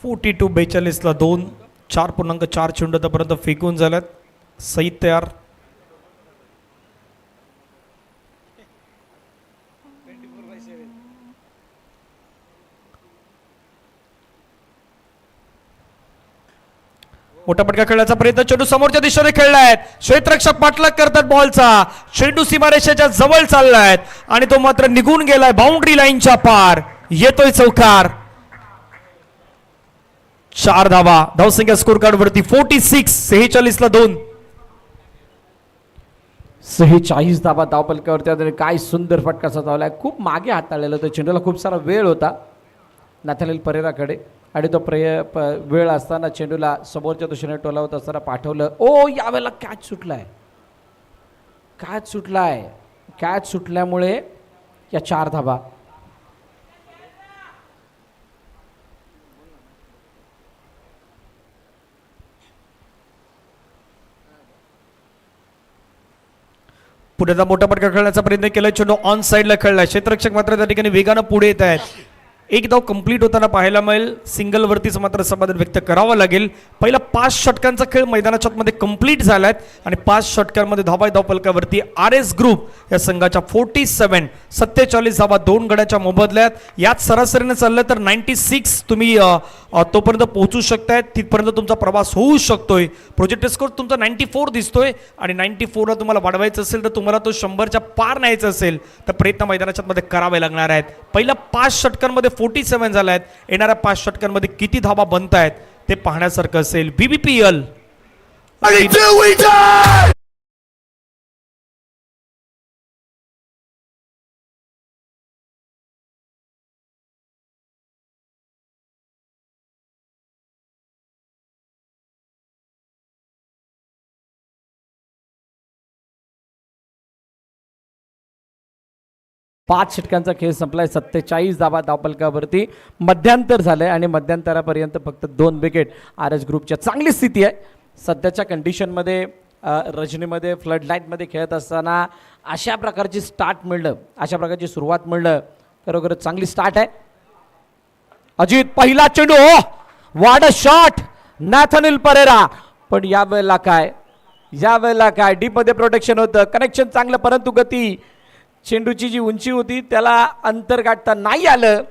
42-42ला 2. 4.4 चेंडू आतापर्यंत फेकून झाल्यात. सईद तयार. मोठा पटका खेळण्याचा प्रयत्न, चेंडू समोरच्या दिशेने खेळलाय. क्षेत्ररक्षक पाठलाग करतात बॉलचा. चेंडू सीमारेषेच्या जवळ चाललाय आणि तो मात्र निघून गेलाय बाउंड्री लाईनच्या पार. येतोय चौकार. 4 धावा. धावसंख्या स्कोर कार्ड वरती 46. 46ला 2. 46 धावा धावपलकावरती आणि काय सुंदर फटका सजवलाय. खूप मागे हाताळलेला तो चेंडूला खूप सारा वेळ होता नाथानिल परेराकडे आणि तो वेळ असताना चेंडूला समोरच्या दिशेने टोलावत असताना पाठवलं. यावेळेला कॅच सुटलाय. कॅच सुटल्यामुळे या 4 धावा. पुढे मोठा पटका खेळण्याचा प्रयत्न केला. चेंडू ऑन साईडला खेळलाय. क्षेत्ररक्षक मात्र त्या ठिकाणी वेगानं पुढे येत आहेत. एक धाव कंप्लीट होताना पाहायला मिळेल. सिंगलवरतीच मात्र समाधान व्यक्त करावं लागेल. पहिला 5 षटकांचा खेळ मैदानाच्या मध्ये कंप्लीट झालाय आणि 5 षटकांमध्ये धावपलकावरती आर एस ग्रुप या संघाच्या 47 धावा 2 गड्याच्या मोबदल्यात. यात सरासरीने चाललं तर 96 तुम्ही तोपर्यंत पोहोचू शकताय. तिथपर्यंत तुमचा प्रवास होऊ शकतोय. प्रोजेक्टेड स्कोर तुमचा 94 दिसतोय आणि 94ला तुम्हाला वाढवायचं असेल तर तुम्हाला तो 100च्या पार न्यायचं असेल तर प्रयत्न मैदानाच्या मध्ये करावे लागणार आहेत. पहिल्या 5 षटकांमध्ये 47 झाल्या आहेत. येणाऱ्या 5 षटकांमध्ये किती धावा बनतायत ते पाहण्यासारखं असेल. BBPL 5 षटकांचा खेळ संपलाय. 47 धावा धावपलकावरती मध्यांतर झालंय आणि मध्यांतरापर्यंत फक्त 2 विकेट. आर एस ग्रुपच्या चांगली स्थिती आहे सध्याच्या कंडिशनमध्ये. रजनीमध्ये फ्लड लाईटमध्ये खेळत असताना अशा प्रकारची स्टार्ट मिळणं, अशा प्रकारची सुरुवात मिळणं खरोखरच चांगली स्टार्ट आहे. अजित पहिला चेंडू, वाड शॉट नॅथनिल परेरा. पण यावेळेला काय डीप मध्ये प्रोटेक्शन होतं, कनेक्शन चांगलं, परंतु गती चेंडूची जी उंची होती त्याला अंतर गाठता नाही आलं.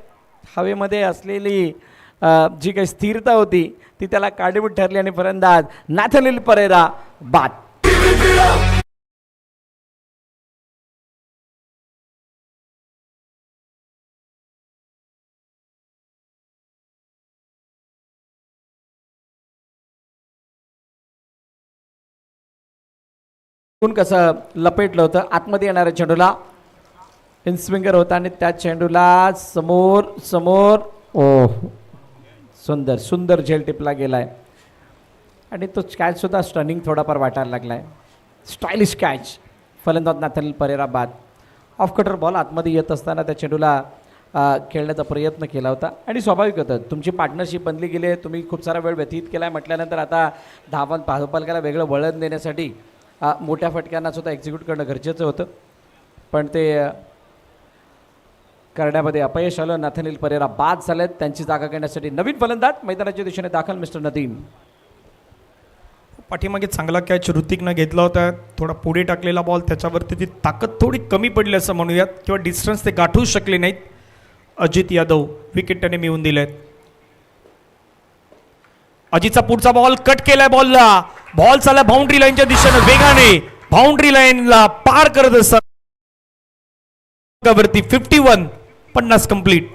हवेमध्ये असलेली जी काही स्थिरता होती ती त्याला कारणीभूत ठरली आणि फलंदाज नॅथनिल परेरा बाद. कसं लपेटलं होतं आतमध्ये येणाऱ्या चेंडूला. इनस्विंगर होता आणि त्या चेंडूला समोर सुंदर झेल टिपला गेलाय आणि तो कॅच सुद्धा स्टनिंग थोडाफार वाटायला लागलाय. Stylish catch. फलंदाज नॅथनिल परेरा बाद. ऑफ कटर बॉल आतमध्ये येत असताना त्या चेंडूला खेळण्याचा प्रयत्न केला होता आणि स्वाभाविक होतं, तुमची पार्टनरशिप बनली गेली, तुम्ही खूप सारा वेळ व्यतीत केलाय म्हटल्यानंतर आता धावपलकाला वेगळं वळण देण्यासाठी मोठ्या फटक्यांना सुद्धा एक्झिक्यूट करणं गरजेचं होतं. पण ते करण्यामध्ये अपयश आलं. नॅथनिल परेरा बाद झालेत. त्यांची जागा घेण्यासाठी नवीन फलंदाज मैदानाच्या दिशेने दाखल मिस्टर नदीम. पाठीमागे चांगला कॅच ऋतिकनं घेतला होता, थोडा पुढे टाकलेला बॉल, त्याच्यावरती ती ताकद थोडी कमी पडली असं म्हणूयात किंवा डिस्टन्स ते गाठू शकले नाहीत. अजित यादव विकेट त्याने मिळवून दिलेत. अजितचा पुढचा बॉल कट केलाय, बॉल चालला बाउंड्री लाईनच्या दिशेने वेगाने, बाउंड्री लाईनला पार करत असताना वरती 50 कंप्लीट.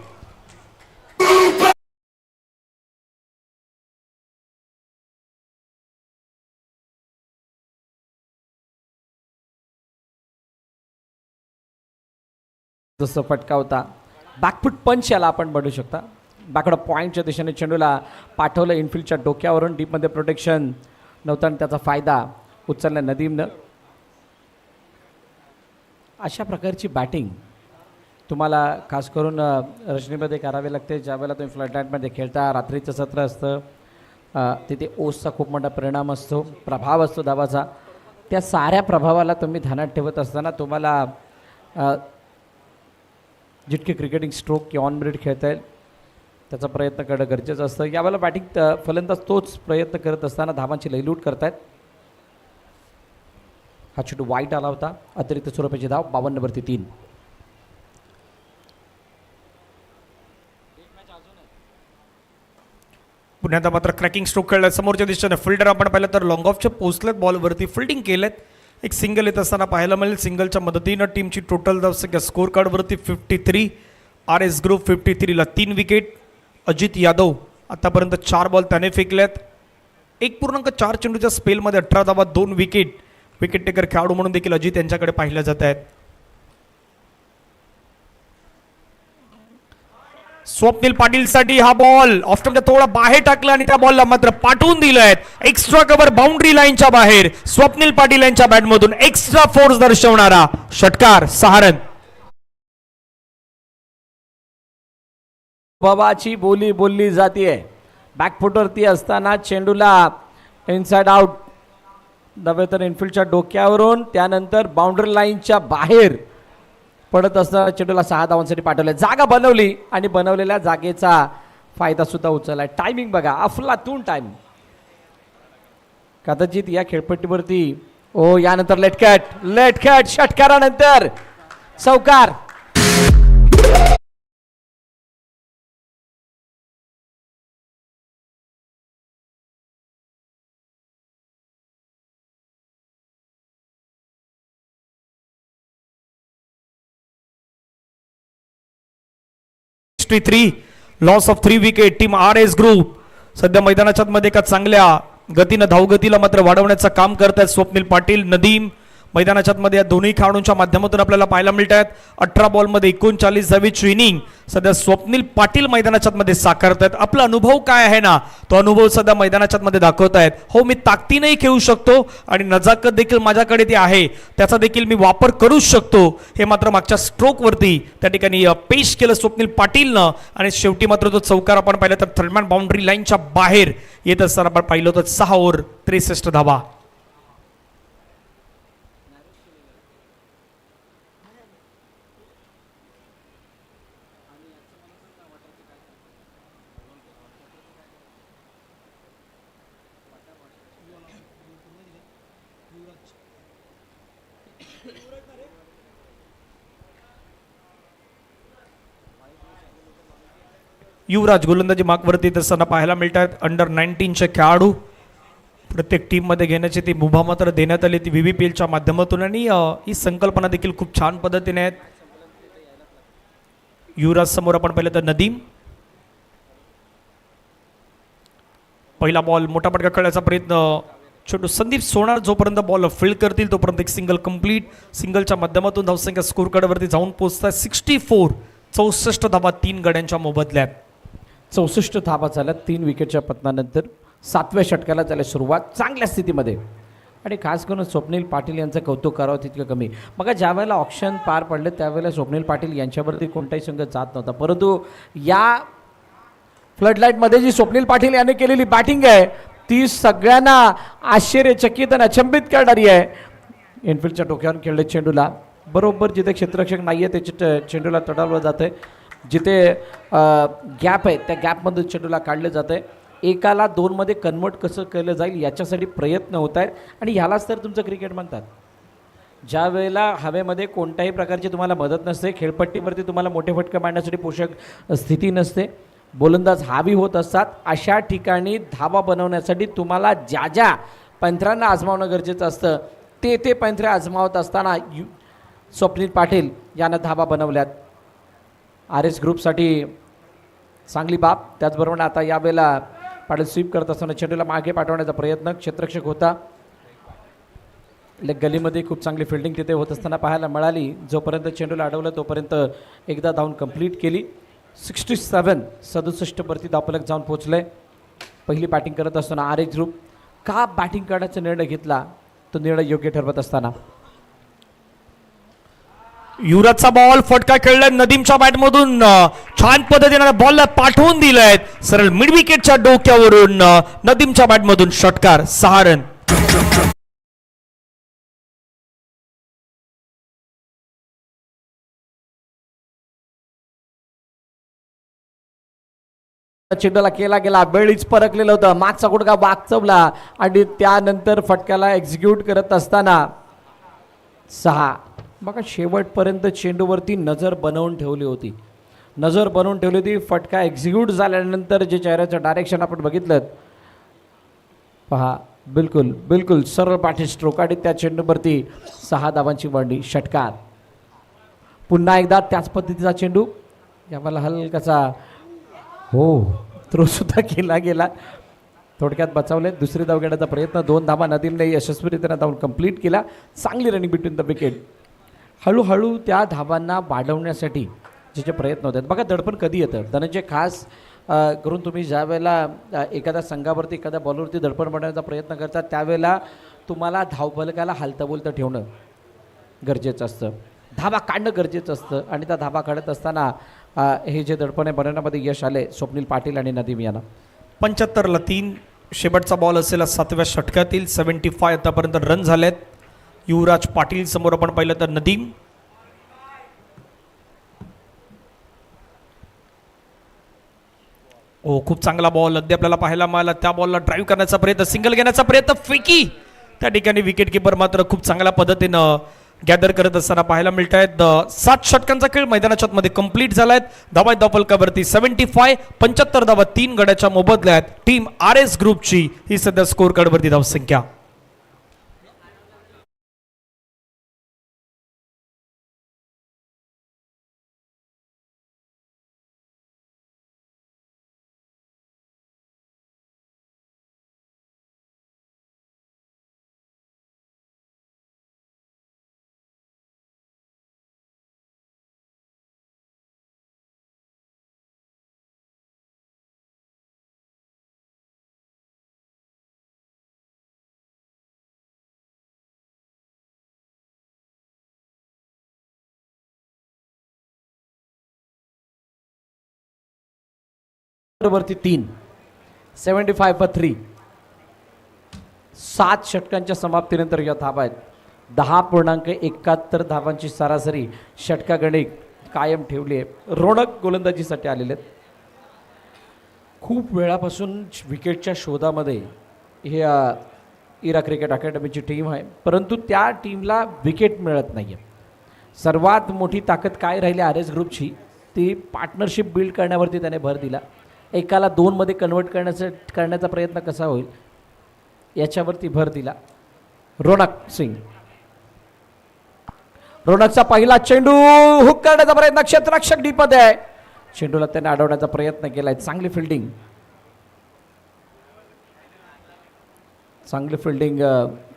जसं फटका होता बॅकफुट पंच याला आपण म्हणू शकता. बॅकवर्ड पॉईंटच्या दिशेने चेंडूला पाठवलं इनफिल्डच्या डोक्यावरून. डीपमध्ये प्रोटेक्शन नव्हतं आणि त्याचा फायदा उचलला नदीमनं. अशा प्रकारची बॅटिंग तुम्हाला खास करून रजनीमध्ये करावी लागते. ज्यावेळेला तुम्ही फ्लडलाईटमध्ये खेळता, रात्रीचं सत्र असतं, तिथे ओसचा खूप मोठा परिणाम असतो, प्रभाव असतो धावाचा. त्या साऱ्या प्रभावाला तुम्ही ध्यानात ठेवत असताना तुम्हाला जितके क्रिकेटिंग स्ट्रोक किंवा ऑन मेरिट खेळता येईल त्याचा प्रयत्न करणं गरजेचं असतं. यावेळेला बॅटिंग फलंदाज तोच प्रयत्न करत असताना धावांची लयलूट करतायत. हा चेंडू वाईट आला होता. अतिरिक्त स्वरूपाची धाव 52वरती 3. पुण्यात मात्र क्रॅकिंग स्ट्रोक खेळला समोरच्या दिशेने. फिल्डर आपण पाहिलं तर लॉंग ऑफच्या पोचलेत, बॉलवरती फिल्डिंग केलेत. एक सिंगल येत असताना पाहायला मिळेल. सिंगलच्या मदतीनं टीमची टोटल धावसंख्या स्कोर कार्डवरती 53. आर एस ग्रुप 53ला 3 विकेट. अजित यादव आतापर्यंत 4 बॉल त्याने फेकल्यात. 1.4 चेंडूच्या स्पेलमध्ये 18 धावा, 2 विकेट. विकेट टेकर खेळाडू म्हणून देखील अजित यांच्याकडे पाहिल्या जात आहेत. स्वप्नील पाटीलसाठी हा बॉल ऑफस्टंपच्या थोडा बाहेर टाकला आणि त्या बॉलला मात्र पाठवून दिलंय. एक्स्ट्रा कव्हर बाउंड्री लाईनच्या बाहेर. स्वप्नील पाटील यांच्या बॅटमधून एक्स्ट्रा फोर्स दर्शवणारा षटकार 6 रन. बाबाची बोली बोलली जाते. बॅकफुटवरती असताना चेंडूला इनसाइड आउट नव्हे तर इनफिल्डच्या डोक्यावरून, त्यानंतर बाउंड्री लाईनच्या बाहेर पडत असताना चेंडूला 6 धावांसाठी पाठवले. जागा बनवली आणि बनवलेल्या जागेचा फायदा सुद्धा उचलला. टायमिंग बघा, अफलातून टायमिंग. कदाचित या खेळपट्टीवरती यानंतर लेटकट षटकारानंतर चौकार. Loss of 3 wicket. Team R S group सध्या मैदानाच्या मध्ये एका चांगल्या गतीनं धावगतीला मात्र वाढवण्याचं काम करतात. स्वप्नील पाटील, नदीम, मैदानाच्या आतमध्ये या दोन्ही खेळाडूंच्या माध्यमातून आपल्याला पाहायला मिळत आहेत. 18 बॉलमध्ये 39 इनिंग सध्या स्वप्नील पाटील मैदानाच्या आतमध्ये साकारत आहेत. आपला अनुभव काय आहे ना, तो अनुभव सध्या मैदानाच्या आतमध्ये दाखवत आहेत. हो, मी ताकदीनेही खेळू शकतो आणि नजाकत देखील माझ्याकडे ती आहे, त्याचा देखील मी वापर करू शकतो, हे मात्र मागच्या स्ट्रोकवरती त्या ठिकाणी पेश केलं स्वप्नील पाटीलनं. आणि शेवटी मात्र तो चौकार आपण पाहिलं तर थर्डमॅन बाउंड्री लाईनच्या बाहेर येत असताना आपण पाहिलं होतं. 6 ओव्हर 63 धावा. युवराज गोलंदाजी मार्कवरती येत असताना पाहायला मिळत आहेत. अंडर 19चे खेळाडू प्रत्येक टीममध्ये घेण्याची ती मुभा मात्र देण्यात आली ती VVPLच्या माध्यमातून. आणि ही संकल्पना देखील खूप छान पद्धतीने आहेत. युवराज समोर आपण पाहिलं तर नदीम. पहिला बॉल मोठा फटका खेळण्याचा प्रयत्न छोटू संदीप सोनार जोपर्यंत बॉल फील्ड करतील तोपर्यंत एक सिंगल कंप्लीट. सिंगलच्या माध्यमातून धावसंख्या स्कोर कार्डवरती जाऊन पोहोचत आहे 64. 64 धावा 3 गड्यांच्या मोबदल्यात. 64 धावा झाल्या 3 विकेटच्या पतनानंतर. 7व्या षटकाला झाल्या सुरुवात चांगल्या स्थितीमध्ये. आणि खास करून स्वप्नील पाटील यांचं कौतुक करावं तितकं कमी. मग ज्या वेळेला ऑप्शन पार पडले त्यावेळेला स्वप्नील पाटील यांच्यावरती कोणताही संघ जात नव्हता, परंतु या फ्लडलाईटमध्ये जी स्वप्नील पाटील यांनी केलेली बॅटिंग आहे ती सगळ्यांना आश्चर्यचकित आणि अचंबित करणारी आहे. इनफिल्डच्या डोक्यावर खेळले चेंडूला बरोबर जिथे क्षेत्ररक्षक नाही आहे त्याच्या चेंडूला तडावलं जातं आहे. जिथे गॅप आहे त्या गॅपमधून चेंडूला काढलं जातं आहे. एकाला 2 मध्ये कन्वर्ट कसं केलं जाईल याच्यासाठी प्रयत्न होत आहेत. आणि ह्यालाच तर तुमचं क्रिकेट म्हणतात. ज्या वेळेला हवेमध्ये कोणत्याही प्रकारची तुम्हाला मदत नसते, खेळपट्टीवरती तुम्हाला मोठे फटके मारण्यासाठी पोषक स्थिती नसते, गोलंदाज हावी होत असतात, अशा ठिकाणी धावा बनवण्यासाठी तुम्हाला ज्या ज्या पंथरांना आजमावणं गरजेचं असतं ते पंथरे आजमावत असताना स्वप्नील पाटील यानं धावा बनवल्यात. RS ग्रुपसाठी चांगली बाब. त्याचबरोबर आता यावेळेला पाटील स्वीप करत असताना चेंडूला मागे पाठवण्याचा प्रयत्न क्षेत्ररक्षक होता. गलीमध्ये खूप चांगली फिल्डिंग तिथे होत असताना पाहायला मिळाली. जोपर्यंत चेंडूला अडवलं तोपर्यंत एकदा धावून कंप्लीट केली. 67 वरती धावफलक जाऊन पोहोचले. पहिली बॅटिंग करत असताना RS ग्रुप का बॅटिंग करण्याचा निर्णय घेतला तो निर्णय योग्य ठरवत असताना युवराजचा बॉल फटका खेळलाय नदीमच्या बॅटमधून. छान पद्धतीने बॉलला पाठवून दिलाय सरळ मिड विकेटच्या डोक्यावरून. नदीमच्या बॅटमधून षटकार. 6 रन. चेंडूला केला गेला, बेळीच परकलेलं होतं, मागचा गुडघा वाकचवला आणि त्यानंतर फटक्याला एक्झिक्यूट करत असताना 6. बघा शेवटपर्यंत चेंडूवरती नजर बनवून ठेवली होती. फटका एक्झिक्यूट झाल्यानंतर जे चेहऱ्याचं डायरेक्शन आपण बघितलं पहा, बिलकुल सरळ पाठी स्ट्रोक आणि त्या चेंडूवरती 6 धावांची वर्णी. षटकार. पुन्हा एकदा त्याच पद्धतीचा चेंडू यावेळेला हलकाचा हो थ्रो सुद्धा केला गेला, थोडक्यात बचावले. दुसरी धाव घेण्याचा प्रयत्न 2 धावा नदीमने यशस्वीरित्याने धावून कंप्लीट केला. चांगली रनिंग बिटवीन द विकेट. हळूहळू त्या धावांना वाढवण्यासाठी जे प्रयत्न होतात. बघा दडपण कधी येतं धनंजय, खास करून तुम्ही ज्या वेळेला एखाद्या संघावरती एखाद्या बॉलवरती दडपण बनवण्याचा प्रयत्न करता त्यावेळेला तुम्हाला धावफलकाला हालतं ठेवणं गरजेचं असतं, धावा काढणं गरजेचं असतं. आणि त्या धावा काढत असताना हे जे दडपण आहे बनवण्यामध्ये यश आले स्वप्नील पाटील आणि नदीम यांना. 75ला 3 शेवटचा बॉल असेल 7व्या षटकातील. 75 आतापर्यंत रन झालेत. युवराज पाटील समोर आपण पाहिलं तर नदीम. खूप चांगला बॉल अगदी आपल्याला पाहायला मिळाला. त्या बॉलला ड्राईव्ह करण्याचा प्रयत्न, सिंगल घेण्याचा प्रयत्न, फेकी. त्या ठिकाणी विकेट किपर मात्र खूप चांगल्या पद्धतीनं गॅदर करत असताना पाहायला मिळत आहेत. 7 षटकांचा खेळ मैदानाच्या मध्ये कंप्लीट झालाय. धावा धावफलकावरती 75. 75 धावा 3 गड्याच्या मोबदल्यात. टीम RS ग्रुपची ही सध्या स्कोर कार्डवरती धावसंख्या. वरती 3 75 for 3. 7 षटकांच्या समाप्तीनंतर या धावा आहेत. 10.71 धावांची सरासरी षटकागणिक कायम ठेवली आहे. रोणक गोलंदाजीसाठी आलेले आहेत. खूप वेळापासून विकेटच्या शोधामध्ये हे इरा क्रिकेट अकॅडमीची टीम आहे, परंतु त्या टीमला विकेट मिळत नाही आहे. सर्वात मोठी ताकद काय राहिली आर एस ग्रुपची, ती पार्टनरशिप बिल्ड करण्यावरती त्याने भर दिला. एकाला 2 मध्ये कन्वर्ट करण्याचा प्रयत्न कसा होईल याच्यावरती भर दिला. रोनक सिंग, रोनकचा पहिला चेंडू हुक करण्याचा प्रयत्न, क्षेत्ररक्षक डीपमध्ये आहे. चेंडूला त्याने अडवण्याचा प्रयत्न केलाय. चांगली फिल्डिंग, चांगली फिल्डिंग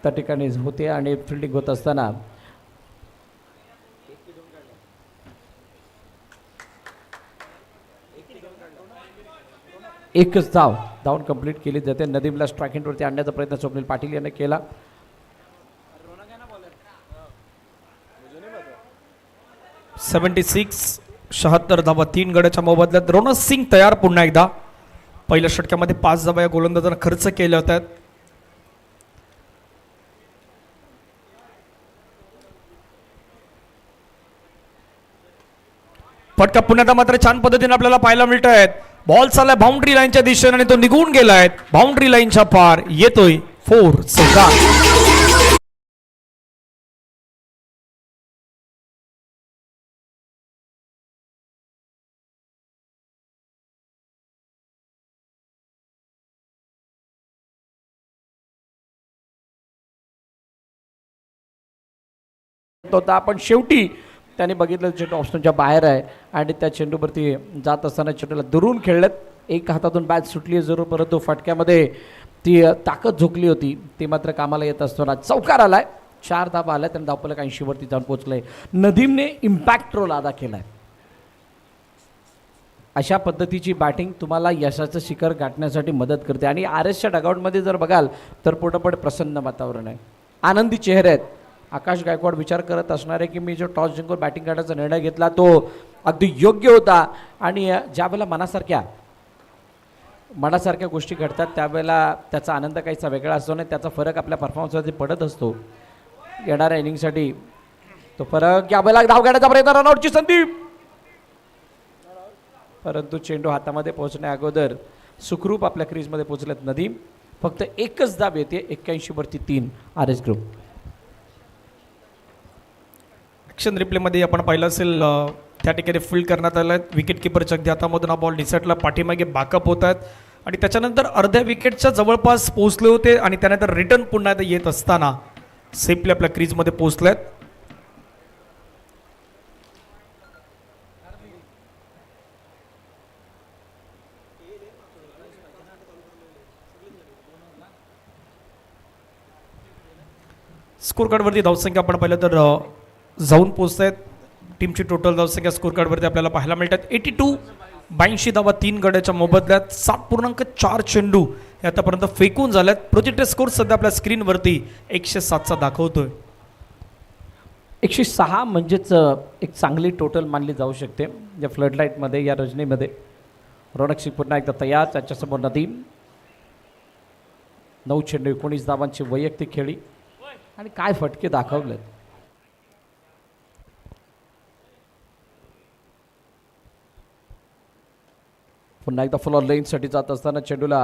त्या ठिकाणी होते आणि फिल्डिंग होत असताना एकच धावून कंप्लीट केली जाते. नदीमला स्ट्राईक एंडवरती आणण्याचा प्रयत्न स्वप्नील पाटील याने केला. 76 धावा 3 गड्याच्या मोबदल्यात. रोनक सिंग तयार पुन्हा एकदा. पहिल्या षटकामध्ये 5 धावा या गोलंदाजांना खर्च केल्या होत्या. फटका पुण्यात मात्र छान पद्धतीने आपल्याला पाहायला मिळत आहेत. बॉल चाललाय बाउंड्री लाईनच्या दिशेने आणि तो निघून गेलाय. बाउंड्री लाईनच्या पार येतोय 4 चौका. पण शेवटी त्याने बघितलं चेंडू ऑप्शनच्या बाहेर आहे आणि त्या चेंडूवरती जात असताना चेंडूला दुरून खेळलेत. एक हातातून बॅट सुटली जरूर, परंतु फटक्यामध्ये ती ताकद झोकली होती, ती मात्र कामाला येत असताना चौकार आलाय. 4 धावा आल्या. त्याने धावपलक 80 वरती जाऊन पोहोचलंय. नदीमने इम्पॅक्ट रोल अदा केलाय. अशा पद्धतीची बॅटिंग तुम्हाला यशाचं शिखर गाठण्यासाठी मदत करते. आणि आर एसच्या डगआउटमध्ये जर बघाल तर पोटापोट प्रसन्न वातावरण आहे, आनंदी चेहरे आहेत. आकाश गायकवाड विचार करत असणार आहे की मी जो टॉस जिंकून बॅटिंग करण्याचा निर्णय घेतला तो अगदी योग्य होता. आणि ज्यावेळेला मनासारख्या गोष्टी घडतात त्यावेळेला त्याचा आनंद काहीसा वेगळा असतो आणि त्याचा फरक आपल्या परफॉर्मन्सवरती पडत असतो. येणाऱ्या इनिंगसाठी तो फरक. यावेळेला धाव घेण्याचा प्रयत्न, रनआउटची संधी, परंतु चेंडू हातामध्ये पोहोचण्या अगोदर सुखरूप आपल्या क्रीजमध्ये पोहोचलेत नदीम. फक्त एकच धाव येते. 81 वरती 3 आर एस ग्रुप. ॲक्शन रिप्लेमध्ये आपण पाहिलं असेल त्या ठिकाणी फील्ड करण्यात आलं आहे. विकेट किपरच्या अगदी हातामधून हा बॉल डिसेटला पाठीमागे बॅकअप होत आहेत आणि त्याच्यानंतर अर्ध्या विकेटच्या जवळपास पोहोचले होते आणि त्यानंतर रिटर्न पुन्हा येत असताना सेफली आपल्या क्रीजमध्ये पोहोचले आहेत. स्कोर कार्डवरती धावसंख्या आपण पाहिलं तर जाऊन पोहोचत आहेत. टीमची टोटल धावसंख्या स्कोर कार्डवरती आपल्याला पाहायला मिळतात. 82 धावा 3 गड्याच्या मोबदल्यात. 7.4 चेंडू हे आतापर्यंत फेकून झाल्यात. प्रोजेक्टेड स्कोर सध्या आपल्या स्क्रीनवरती 107चा दाखवतोय. 106 म्हणजेच एक चांगली टोटल मानली जाऊ शकते या फ्लडलाईटमध्ये, या रजनीमध्ये. रोनक सिंग पुन्हा एकदा तयार. त्याच्यासमोर नदीम. 9 चेंडू 19 धावांची वैयक्तिक खेळी आणि काय फटके दाखवलेत. पुन्हा एकदा फुल ऑन लेनसाठी जात असताना चेंडूला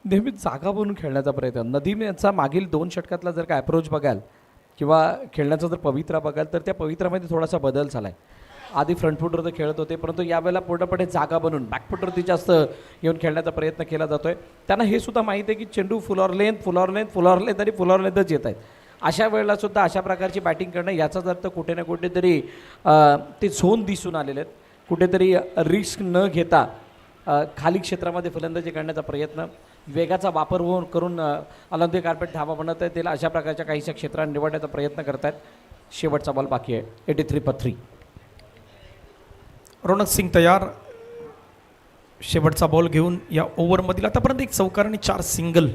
नेहमीच जागा बनवून खेळण्याचा प्रयत्न. नदीम यांचा मागील 2 षटकातला जर का अप्रोच बघाल किंवा खेळण्याचा जर पवित्रा बघाल तर त्या पवित्रामध्ये थोडासा बदल झाला आहे. आधी फ्रंट फुटवरती खेळत होते, परंतु यावेळेला पूर्णपणे जागा बनवून बॅकफुटवरती जास्त येऊन खेळण्याचा प्रयत्न केला जातोय. त्यांना हे सुद्धा माहिती आहे की चेंडू फुल ऑर लेंथ आणि फुल ऑर लेंथच येत आहेत. अशा वेळेला सुद्धा अशा प्रकारची बॅटिंग करणं याचाच अर्थ कुठे ना कुठेतरी ते झोन दिसून आलेले आहेत. कुठेतरी रिस्क न घेता खाली क्षेत्रामध्ये फलंदाजी करण्याचा प्रयत्न, वेगाचा वापर करून ऑलिम्पिक कार्पेट धावा बनवता येतील अशा प्रकारच्या काहीशा क्षेत्रांना निवडण्याचा प्रयत्न करत आहेत. शेवटचा बॉल बाकी आहे. 83 for 3. रोनक सिंग तयार. शेवटचा बॉल घेऊन या ओव्हरमधील आतापर्यंत 1 चौकार आणि 4 सिंगल.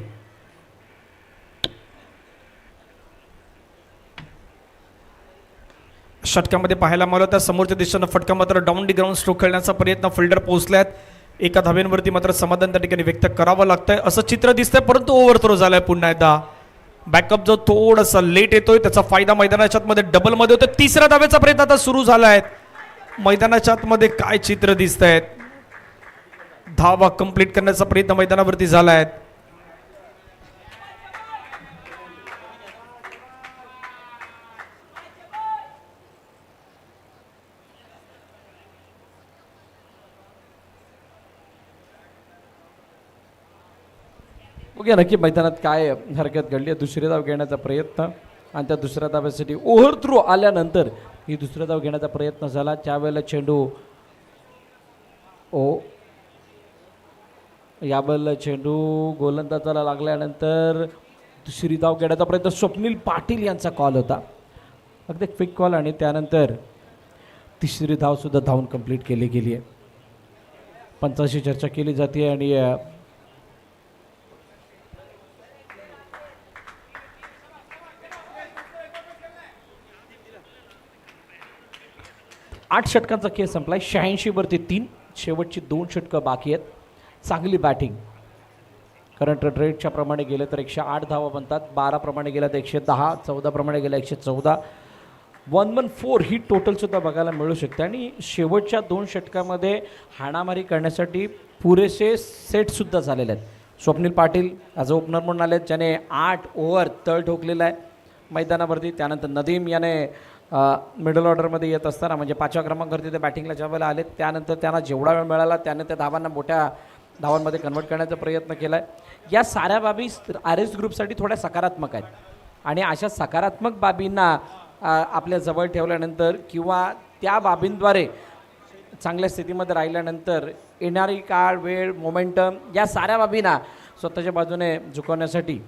षटकामध्ये पाहायला मिळालं त्या समोरच्या दिशेनं फटका मात्र डाऊन डी ग्राउंड स्ट्रोक खेळण्याचा प्रयत्न. फिल्डर पोहोचल्यात. एका धाब्यांवरती मात्र समाधान त्या ठिकाणी व्यक्त करावं लागतंय असं चित्र दिसतंय, परंतु ओव्हर थ्रो झालाय पुन्हा एकदा. बॅकअप जो थोडासा लेट येतोय त्याचा फायदा मैदानाच्या आतमध्ये डबल मध्ये होतो. तिसऱ्या धाब्याचा प्रयत्न आता सुरू झालाय. मैदानाच्या आतमध्ये काय चित्र दिसत धावा कंप्लीट करण्याचा प्रयत्न मैदानावरती झालाय. बघूया नक्की मैदानात काय हरकत घडली. दुसरी धाव घेण्याचा प्रयत्न आणि त्या दुसऱ्या धाव्यासाठी ओव्हर थ्रो आल्यानंतर ही दुसरा धाव घेण्याचा प्रयत्न झाला. त्यावेळेला चेंडू यावेळेला चेंडू गोलंदाजाला लागल्यानंतर दुसरी धाव घेण्याचा प्रयत्न स्वप्नील पाटील यांचा कॉल होता. अगदी क्विक कॉल आणि त्यानंतर तिसरी धाव सुद्धा धावून कंप्लीट केली गेली आहे. पंचांशी चर्चा केली जाते आणि 8 षटकांचा खेळ संपलाय. 86 वरती 3, शेवटची 2 षटकं बाकी आहेत. चांगली बॅटिंग. करंट रेटच्या प्रमाणे गेले तर 108 धावा बनतात. 12 प्रमाणे गेल्या तर 110, 14 प्रमाणे गेल्या 114. 114 ही टोटलसुद्धा बघायला मिळू शकते. आणि शेवटच्या 2 षटकामध्ये हाणामारी करण्यासाठी पुरेसे सेटसुद्धा झालेले आहेत. Swapnil Patil as a opener म्हणून आले, ज्याने 8 ओव्हर तळ ठोकलेला आहे मैदानावरती. त्यानंतर नदीम याने मिडल ऑर्डरमध्ये येत असताना म्हणजे 5व्या क्रमांकावरती ते बॅटिंगला ज्या वेळेला आले त्यानंतर त्यांना जेवढा वेळ मिळाला त्याने त्या धावांना मोठ्या धावांमध्ये कन्वर्ट करण्याचा प्रयत्न केला आहे. या साऱ्या बाबी RS ग्रुपसाठी थोड्या सकारात्मक आहेत आणि अशा सकारात्मक बाबींना आपल्या जवळ ठेवल्यानंतर किंवा त्या बाबींद्वारे चांगल्या स्थितीमध्ये राहिल्यानंतर येणारी काळ, वेळ, मोमेंटम या साऱ्या बाबींना स्वतःच्या बाजूने झुकवण्यासाठी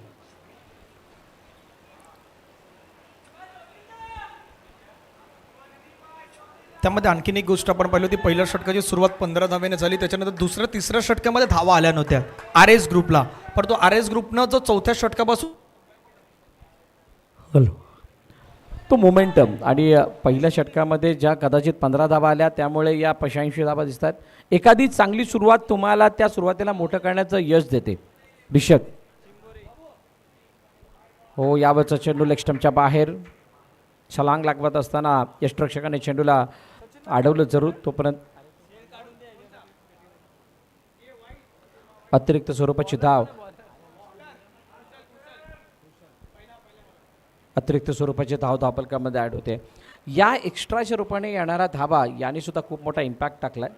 त्यामध्ये आणखीन एक गोष्ट आपण पाहिली होती. पहिल्या षटकाची सुरुवात 15 धावेने झाली, त्याच्यानंतर दुसऱ्या तिसऱ्या षटकामध्ये धावा आल्या नव्हत्या RS ग्रुपला. परंतु RS ग्रुपनं जो चौथ्या षटकापासून तो मोमेंटम आणि पहिल्या षटकामध्ये ज्या कदाचित 15 धावा आल्या त्यामुळे या 85 धावा दिसतात. एखादी चांगली सुरुवात तुम्हाला त्या सुरुवातीला मोठं करण्याचं यश देते. ऋषभ हो, यावरचा चेंडू लेग स्टंपच्या बाहेर छलांग लागवत असताना यष्टरक्षकाने चेंडूला अडवलं जरूर. तोपर्यंत अतिरिक्त स्वरूपाची धाव, अतिरिक्त स्वरूपाची धाव धावफलकामध्ये ॲड होते. या एक्स्ट्राच्या रूपाने येणारा धावा याने सुद्धा खूप मोठा इम्पॅक्ट टाकला आहे.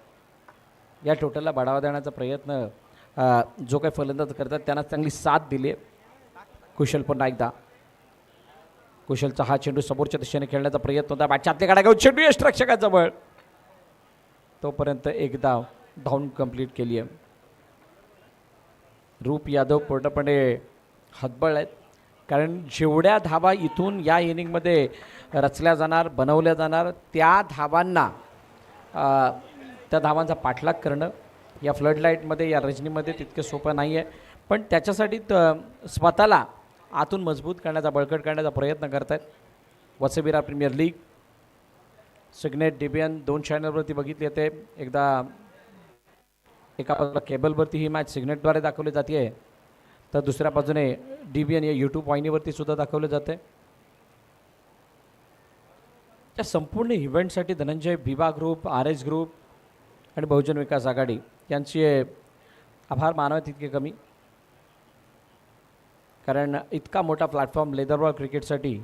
या टोटलला बढावा देण्याचा प्रयत्न जो काही फलंदाज करतात त्यांना चांगली साथ दिली आहे. कुशल पुन्हा एकदा, कुशलचा हा चेंडू समोरच्या दिशेने खेळण्याचा प्रयत्न होता. बॅटच्या आतल्या गाड्या घेऊन चेंडू यष्टरक्षकाजवळ. तोपर्यंत एक धाव धावून कंप्लीट केली आहे. रूप यादव पूर्णपणे हतबल आहेत, कारण जेवढ्या धावा इथून या इनिंगमध्ये रचल्या जाणार, बनवल्या जाणार त्या धावांना त्या धावांचा पाठलाग करणं या फ्लडलाईटमध्ये, या रजनीमध्ये तितकं सोपं नाही आहे. पण त्याच्यासाठी स्वतःला आतून मजबूत करण्याचा, बळकट करण्याचा प्रयत्न करत आहेत. वसई प्रीमियर लीग सिग्नेट डिबियन 2 चॅनलवरती बघितली येते. एकदा एका बाजूला केबलवरती ही मॅच सिग्नेटद्वारे दाखवली जाते, तर दुसऱ्या बाजूने डिबियन या यूट्यूब वाहिनीवरती सुद्धा दाखवलं जाते. त्या संपूर्ण इव्हेंटसाठी धनंजय विवा ग्रुप, RS ग्रुप आणि बहुजन विकास आघाडी यांचे आभार मानावे तितके कमी. कारण इतका मोठा प्लॅटफॉर्म लेदरबॉल क्रिकेटसाठी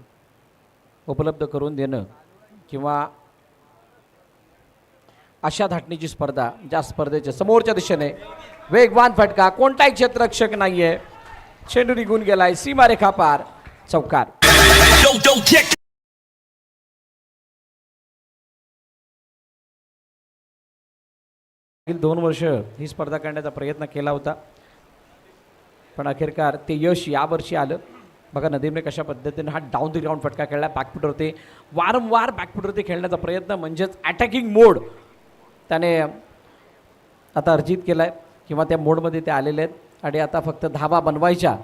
उपलब्ध करून देणं किंवा अशा धाटणीची स्पर्धा, ज्या स्पर्धेच्या समोरच्या दिशेने वेगवान फटका, कोणताही क्षेत्ररक्षक नाही आहे, चेंडू निघून गेलाय, सीमारेखा पार, चौकार. मागील 2 वर्ष ही स्पर्धा करण्याचा प्रयत्न केला होता, पण अखेरकार ते यश यावर्षी आलं. बघा नदीमने कशा पद्धतीने हा डाऊन द ग्राउंड फटका खेळला. बॅकफुटवरती वारंवार बॅकफुटवरती खेळण्याचा प्रयत्न, म्हणजेच अटॅकिंग मोड त्याने आता अर्जित केला आहे किंवा त्या मोडमध्ये ते आलेले आहेत आणि आता फक्त धावा बनवायच्या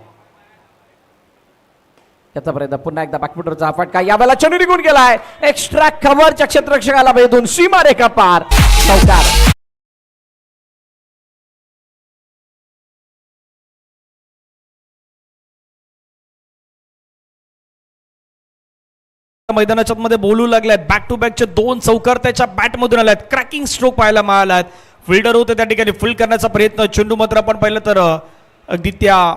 याचा प्रयत्न. पुन्हा एकदा बॅकफुटवरचा हा फटका, यावेळेला चेंडू निघून गेलाय, एक्स्ट्रा कव्हरच्या क्षेत्ररक्षकाला भेदून सीमारेखा पार, चौकार. मैदानाच्या मध्ये बोलू लागल्यात. बॅक टू बॅकचे 2 चौकार त्याच्या बॅटमधून आल्यात. क्रॅकिंग स्ट्रोक पाहायला मिळालात. फिल्डर होते त्या ठिकाणी फील्ड करण्याचा प्रयत्न. चेंडू मात्र आपण पाहिलं तर अगदी त्या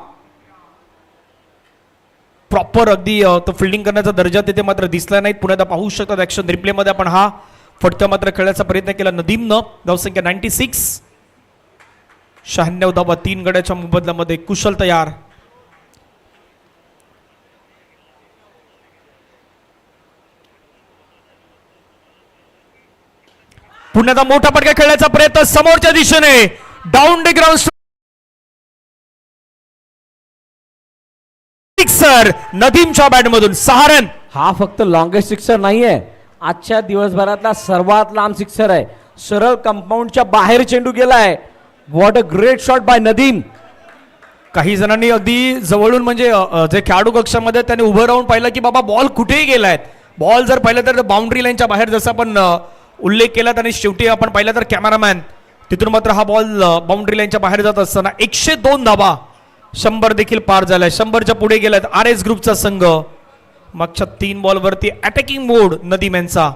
प्रॉपर अगदी तो फिल्डिंग करण्याचा दर्जा तिथे मात्र दिसला नाही. पुन्हा एकदा पाहू शकतात ऍक्शन रिप्ले मध्ये आपण हा फटका मात्र खेळण्याचा प्रयत्न केला नदीमनं. धावसंख्या 96. 96 धावा 3 गड्याच्या मोबदल्यामध्ये. कुशल तयार. पुन्हा एकदा मोठा फटका खेळण्याचा प्रयत्न समोरच्या दिशेने. डाऊन द ग्राउंड सिक्सर नदीमच्या बॅटमधून 6 रन. हा फक्त लॉंगेस्ट सिक्सर नाहीये, आजच्या दिवसभरातला सर्वात लांब सिक्सर आहे. सरळ कंपाऊंडच्या बाहेर चेंडू गेलाय. What a great shot bye Nadeem. काही जणांनी अगदी जवळून म्हणजे जे खेळाडू कक्षामध्ये त्यांनी उभं राहून पाहिलं की बाबा बॉल कुठेही गेलाय. बॉल जर पाहिलं तर बाउंड्री लाईनच्या बाहेर जसं आपण उल्लेख केला आणि शेवटी आपण पाहिलं तर कॅमेरामॅन तिथून मात्र हा बॉल बाउंड्री लाईनच्या बाहेर जात असताना 102 धावा. 100 देखील पार झालाय. 100च्या पुढे गेलात RS ग्रुपचा संघ. मागच्या 3 बॉलवरती अटॅकिंग मोड नदीम यांचा.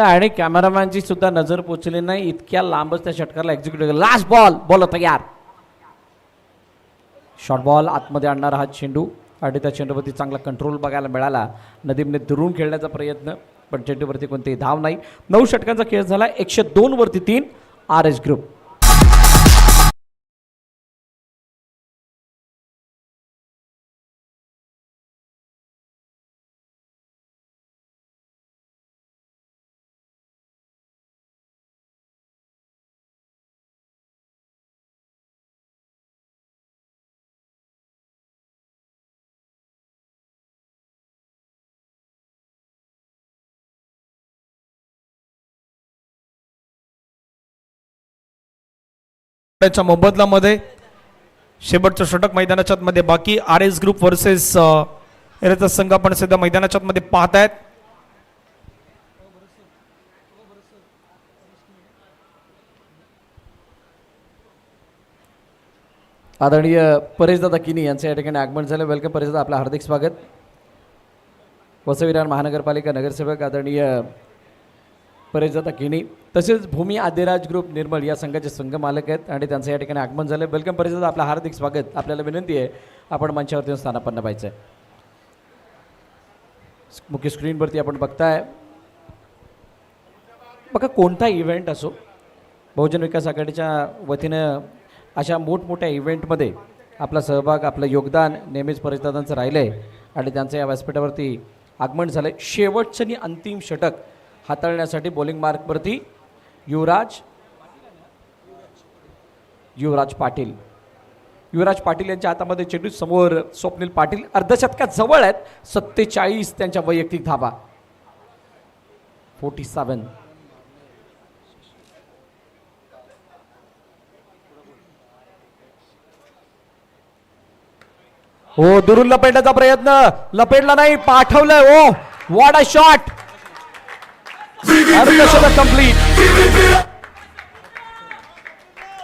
आणि कॅमेरामॅनची सुद्धा नजर पोचली नाही, इतक्या लांबच त्या षटकाला एक्झिक्यूट केलं. Last ball. बॉल तयार. शॉर्ट बॉल आतमध्ये आणणारा हा चेंडू आणि त्या चेंडूवरती चांगला कंट्रोल बघायला मिळाला. नदीमने दुरून खेळण्याचा प्रयत्न, पण चेंडूवरती कोणतेही धाव नाही. 9 षटकांचा खेळ झाला. 102 वरती 3 RS ग्रुप. च्या मोबदल्यामध्ये शेवटचं षटक मैदानाच्या मध्ये बाकी. RS ग्रुप वर्सेस संघ आपण सध्या मैदानाच्या मध्ये पाहतायत. आदरणीय परेशदादा किनी यांचं या ठिकाणी आगमन झालं. वेलकम परेशदादा, आपलं हार्दिक स्वागत. वसई विरार महानगरपालिका नगरसेवक आदरणीय परेशदादा किनी, तसेच भूमी आदिराज ग्रुप निर्मळ या संघाचे संघ मालक आहेत आणि त्यांचं या ठिकाणी आगमन झालं. वेलकम परेशदादा, आपलं हार्दिक स्वागत. आपल्याला विनंती आहे आपण मंचावरती स्थानापन्न व्हायचं आहे. मुख्य स्क्रीनवरती आपण बघताय बघा, कोणता इव्हेंट असो, बहुजन विकास आघाडीच्या वतीनं अशा मोठमोठ्या इव्हेंटमध्ये आपला सहभाग, आपलं योगदान नेहमीच परेशदादांचं राहिलं आहे आणि त्यांचं या व्यासपीठावरती आगमन झालं आहे. शेवटचं आणि अंतिम षटक हाताळण्यासाठी बॉलिंग मार्कवरती युवराज पाटील यांच्या हातामध्ये चेंडू. समोर स्वप्नील पाटील अर्धशतकात जवळ आहेत. 47 त्यांच्या वैयक्तिक धावा. 47. हो, दुरून लपेटण्याचा प्रयत्न, लपेटला नाही, पाठवलंय. ओ व्हॉट अ शॉट. अर्धशतक कंप्लीट.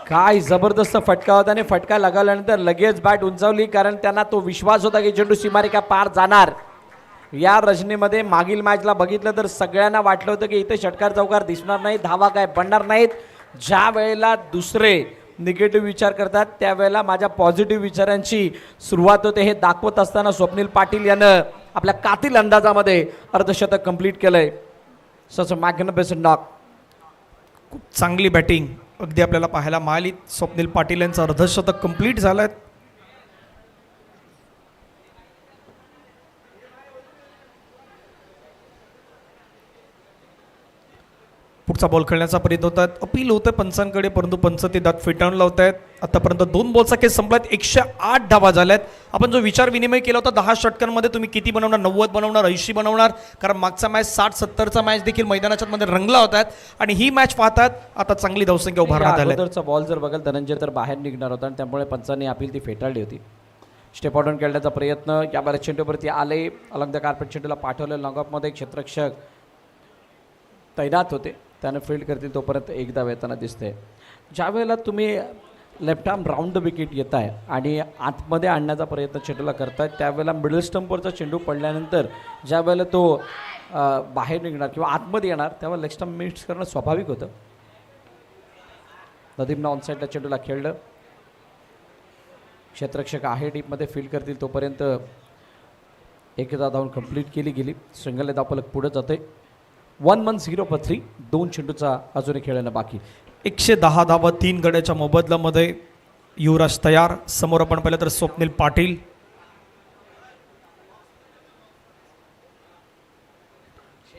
काय जबरदस्त फटका होता आणि फटका लगावल्यानंतर लगेच बॅट उंचावली, कारण त्यांना तो विश्वास होता की चेंडू सीमारेखा पार जाणार. या रजनीमध्ये मागील मॅचला बघितलं तर सगळ्यांना वाटलं होतं की इथे षटकार चौकार दिसणार नाही, धावा काय बनणार नाहीत. ज्या वेळेला दुसरे निगेटिव्ह विचार करतात त्यावेळेला माझ्या पॉझिटिव्ह विचारांची सुरुवात होते. हे दाखवत असताना स्वप्नील पाटील यानं आपल्या कातील अंदाजामध्ये अर्धशतक कंप्लीट केलंय. सच मॅग्निफिसंट नॉक. खूप चांगली बॅटिंग अगदी आपल्याला पाहायला मिळाली. स्वप्नील पाटील यांचं अर्धशतक कंप्लीट झालंय. पुढचा बॉल खेळण्याचा प्रयत्न होत आहेत. अपील होतं पंचांकडे, परंतु पंच ते दात फिटावून लावत आहेत. आतापर्यंत 2 बॉलचा खेळ संपलात. 108 धावा झाल्यात. आपण जो विचार विनिमय केला होता 10 षटकांमध्ये तुम्ही किती बनवणार, 90 बनवणार, 80 बनवणार, कारण मागचा मॅच 60-70चा मॅच देखील मैदानाच्या मध्ये रंगला होता आणि ही मॅच पाहतात आता चांगली धावसंख्या उभारण्यात आली. अगोदरचा बॉल जर बघाल धनंजय तर बाहेर निघणार होता आणि त्यामुळे पंचांनी अपील ती फेटाळली होती. स्टेप आउट खेळण्याचा प्रयत्न या बऱ्याच चेंडूवरती आले. अलंग द कार्पेट चेंडूला पाठवलं. लॉंगऑफमध्ये क्षेत्ररक्षक तैनात होते, त्यानं फील्ड करतील तोपर्यंत एकदा येताना दिसते. ज्या वेळेला तुम्ही left arm round the wicket येत आहे आणि आतमध्ये आणण्याचा प्रयत्न चेंडूला करतायत. त्यावेळेला मिडल स्टंपवरचा चेंडू पडल्यानंतर ज्या वेळेला तो बाहेर निघणार किंवा आतमध्ये येणार त्यावेळेला लेग स्टंप मिस करणं स्वाभाविक होतं. नदीमनं ऑन साईडला चेंडूला खेळलं. क्षेत्ररक्षक आहे डीपमध्ये फील्ड करतील तोपर्यंत एकदा धावून कंप्लीट केली गेली. श्रृंगले धावफलक पुढे जाते. 1-1-0 दोन चेंडूचा अजूनही खेळणं बाकी. 110 धावा 3 गड्याच्या मोबदल्यामध्ये युवराज तयार. समोर आपण पाहिलं तर स्वप्नील पाटील.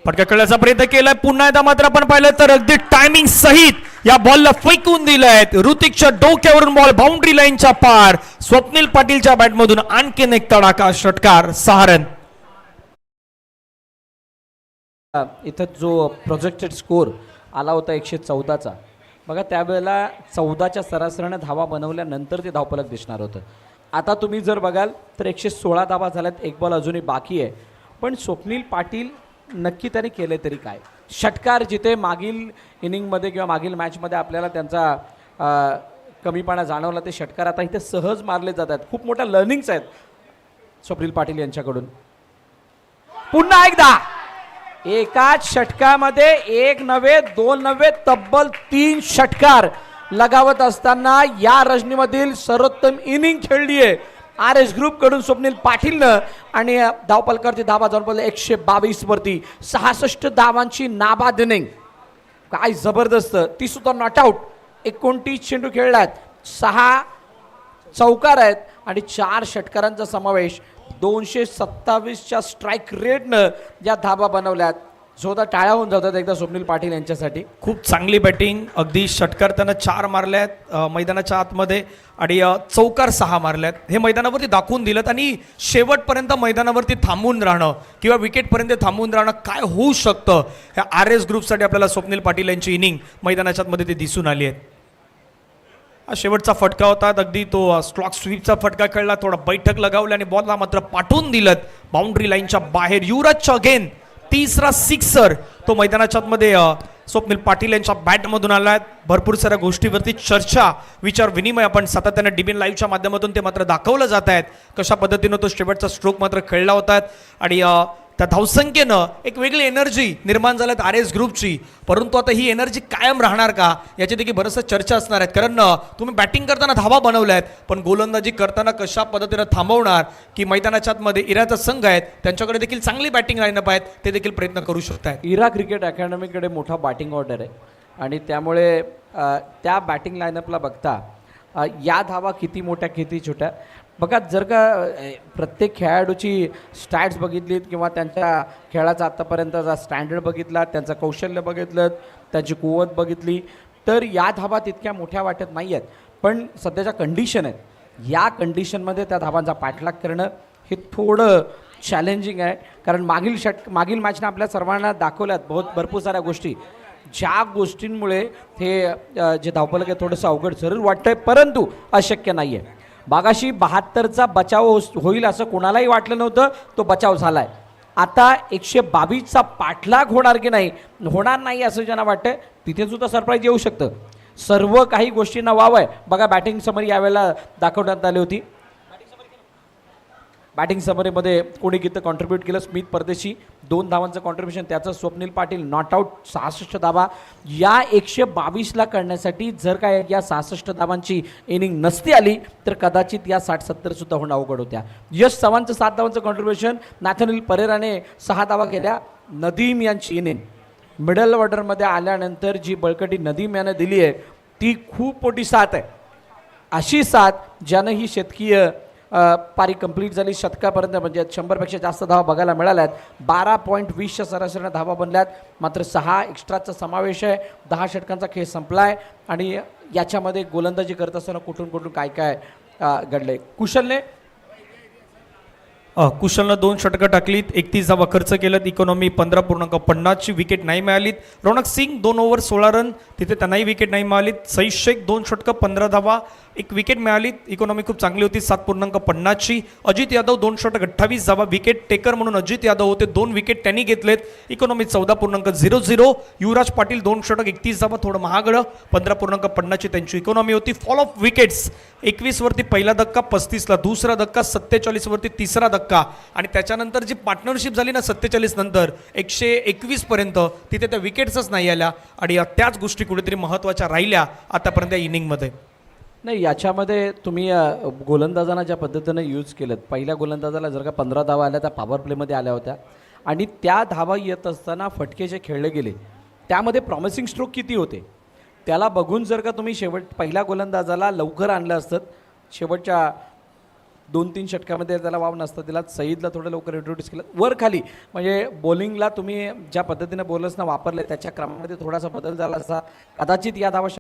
फटका खेळण्याचा प्रयत्न केलाय पुन्हा एकदा मात्र आपण पाहिलं तर अगदी टायमिंग सहित या बॉलला फेकून दिलंय. ऋतिकच्या डोक्यावरून बॉल बाउंड्री लाईनच्या पार. स्वप्नील पाटीलच्या बॅटमधून आणखीन एक तडाखा षटकार 6 रन. इथं जो प्रोजेक्टेड स्कोर आला होता 114चा बघा त्यावेळेला 14च्या सरासरीने धावा बनवल्यानंतर ते धावफलक दिसणार होतं. आता तुम्ही जर बघाल तर 116 धावा झाल्यात. एक बॉल अजूनही बाकी आहे. पण स्वप्नील पाटील नक्की त्याने केले तरी काय. षटकार जिथे मागील इनिंगमध्ये किंवा मागील मॅचमध्ये आपल्याला त्यांचा कमीपणा जाणवला ते षटकार आता इथे सहज मारले जात आहेत. खूप मोठ्या लर्निंग्स आहेत स्वप्नील पाटील यांच्याकडून. पुन्हा एकदा एकाच षटकामध्ये 1 नव्हे 2 नव्हे तब्बल 3 षटकार लगावत असताना या रजनीमधील सर्वोत्तम इनिंग खेळली आहे RS ग्रुप कडून स्वप्नील पाटीलनं. आणि धावफलकावरती धावा जाऊन पडले 122 वरती. 66 धावांची नाबाद इनिंग. काय जबरदस्त. ती सुद्धा नॉट आउट. 29 चेंडू खेळल्यात. 6 चौकार आहेत आणि 4 षटकारांचा समावेश. 227च्या स्ट्राईक रेटनं या धाबा बनवल्यात. जोरदार टाळ्या होऊन जातात एकदा स्वप्नील पाटील यांच्यासाठी. खूप चांगली बॅटिंग. अगदी षटकार त्यानं 4 मारल्यात मैदानाच्या आतमध्ये आणि चौकार 6 मारल्यात. हे मैदानावरती दाखवून दिलं आणि शेवटपर्यंत मैदानावरती थांबून राहणं किंवा विकेटपर्यंत थांबून राहणं काय होऊ शकतं ह्या RS ग्रुपसाठी आपल्याला स्वप्नील पाटील यांची इनिंग मैदानाच्या आतमध्ये ते दिसून आली आहेत. हा शेवटचा फटका होता. अगदी तो स्ट्रॉक स्वीपचा फटका खेळला. थोडा बैठक लगावली आणि बॉलला मात्र पाठवून दिलं बाउंड्री लाईनच्या बाहेर. युवराजचा अगेन 3रा सिक्सर तो मैदानाच्या आतमध्ये स्वप्नील पाटील यांच्या बॅटमधून आला आहे. भरपूर साऱ्या गोष्टीवरती चर्चा विचार विनिमय आपण सातत्याने DBN लाईव्हच्या माध्यमातून ते मात्र दाखवलं जात आहेत. कशा पद्धतीनं तो शेवटचा स्ट्रोक मात्र खेळला होता आणि त्या धावसंख्येनं एक वेगळी एनर्जी निर्माण झाल्यात RS ग्रुपची. परंतु आता ही एनर्जी कायम राहणार का याची देखील बरंचसं चर्चा असणार आहेत. कारण तुम्ही बॅटिंग करताना धावा बनवल्या आहेत पण गोलंदाजी करताना कशा पद्धतीनं थांबवणार की मैदानाच्या आतमध्ये इराचा संघ आहेत त्यांच्याकडे देखील चांगली बॅटिंग लाईनअप आहेत. ते देखील प्रयत्न करू शकतात. इरा क्रिकेट अकॅडमीकडे मोठा बॅटिंग ऑर्डर आहे आणि त्यामुळे त्या बॅटिंग लाईनअपला बघता या धावा किती मोठ्या किती छोट्या बघा. जर का प्रत्येक खेळाडूची स्टॅट्स बघितलीत किंवा त्यांच्या खेळाचा आत्तापर्यंतचा स्टँडर्ड बघितला, त्यांचं कौशल्य बघितलं, त्यांची कुवत बघितली तर या धावा तितक्या मोठ्या वाटत नाही आहेत. पण सध्याच्या कंडिशन आहेत या कंडिशनमध्ये त्या धावांचा पाठलाग करणं हे थोडं चॅलेंजिंग आहे. कारण मागील मॅचनं आपल्या सर्वांना दाखवल्यात भरपूर साऱ्या गोष्टी ज्या गोष्टींमुळे हे जे धावफलक आहे थोडंसं अवघड जरूर वाटतंय परंतु अशक्य नाही आहे. बागाशी 72चा बचाव होईल असं कोणालाही वाटलं नव्हतं. तो बचाव झालाय. आता 122चा पाठलाग होणार की नाही होणार नाही असं ज्यांना वाटतंय तिथे सुद्धा सरप्राईज येऊ शकतं. सर्व काही गोष्टींना वाव आहे. बघा बॅटिंग समरी यावेळेला दाखवण्यात आली होती. बॅटिंग समरीमध्ये कोणी गीतं कॉन्ट्रीब्यूट केलं. स्मिथ परदेशी 2 धावांचं कॉन्ट्रीब्युशन त्याचं. स्वप्नील पाटील नॉट आऊट 66 धावा. या 122ला करण्यासाठी जर काय या 66 धावांची इनिंग नसती आली तर कदाचित या 60-70 सुद्धा होणं अवघड होत्या. यश चव्हाणचं 7 धावांचं कॉन्ट्रीब्युशन. नॅथनिल परेराने 6 धावा केल्या. नदीम यांची इनिंग मिडल ऑर्डरमध्ये आल्यानंतर जी बळकटी नदीम यानं दिली आहे ती खूप मोठी साथ आहे. अशी साथ ज्यानं ही शतकीय पारी कंप्लीट झाली. शतकापर्यंत म्हणजे 100पेक्षा जास्त धावा बघायला मिळाल्यात. 12.20च्या सरासरीने धावा बनल्यात. मात्र 6 एक्स्ट्राचा समावेश आहे. 10 षटकांचा खेळ संपलाय आणि याच्यामध्ये गोलंदाजी करत असताना कुठून कुठून काय काय घडलंय. कुशलने कुशलनं 2 षटकं टाकलीत, 31 धावा खर्च केल्यात, इकॉनॉमी 15.50ची विकेट नाही मिळालीत. रौनक सिंग 2 ओव्हर 16 रन, तिथे त्यांनाही विकेट नाही मिळालीत. सईद शेख 2 षटकं 15 धावा, 1 विकेट मिळाली. इकॉनॉमी खूप चांगली होती 7.50ची. अजित यादव 2 षटक 28 धावा, विकेट टेकर म्हणून अजित यादव होते, 2 विकेट त्यांनी घेतलेत. इकॉनॉमी 14.00. युवराज पाटील 2 षटक 31 धावा, थोडं महागडं, 15.50ची त्यांची इकॉनॉमी होती. फॉल ऑफ विकेट्स 21 वरती पहिला धक्का, 35ला दुसरा धक्का, 47 वरती तिसरा धक्का आणि त्याच्यानंतर जी पार्टनरशिप झाली ना 47 नंतर 121 पर्यंत तिथे त्या विकेट्सच नाही आल्या आणि या त्याच गोष्टी कुठेतरी महत्त्वाच्या राहिल्या आतापर्यंत या इनिंगमध्ये. नाही, याच्यामध्ये तुम्ही गोलंदाजांना ज्या पद्धतीनं यूज केलं, पहिल्या गोलंदाजाला जर का 15 धावा आल्या त्या पॉवर प्लेमध्ये आल्या होत्या आणि त्या धावा येत असताना फटके जे खेळले गेले त्यामध्ये प्रॉमिसिंग स्ट्रोक किती होते त्याला बघून जर का तुम्ही पहिल्या गोलंदाजाला लवकर आणलं असतं, शेवटच्या 2-3 षटकामध्ये त्याला वाव नसतं दिला, सईदला थोडं लवकर इंट्रोड्यूस केलं वर खाली, म्हणजे बॉलिंगला तुम्ही ज्या पद्धतीनं बॉलर्सना वापरले त्याच्या क्रमामध्ये थोडासा बदल झाला असता कदाचित या धावा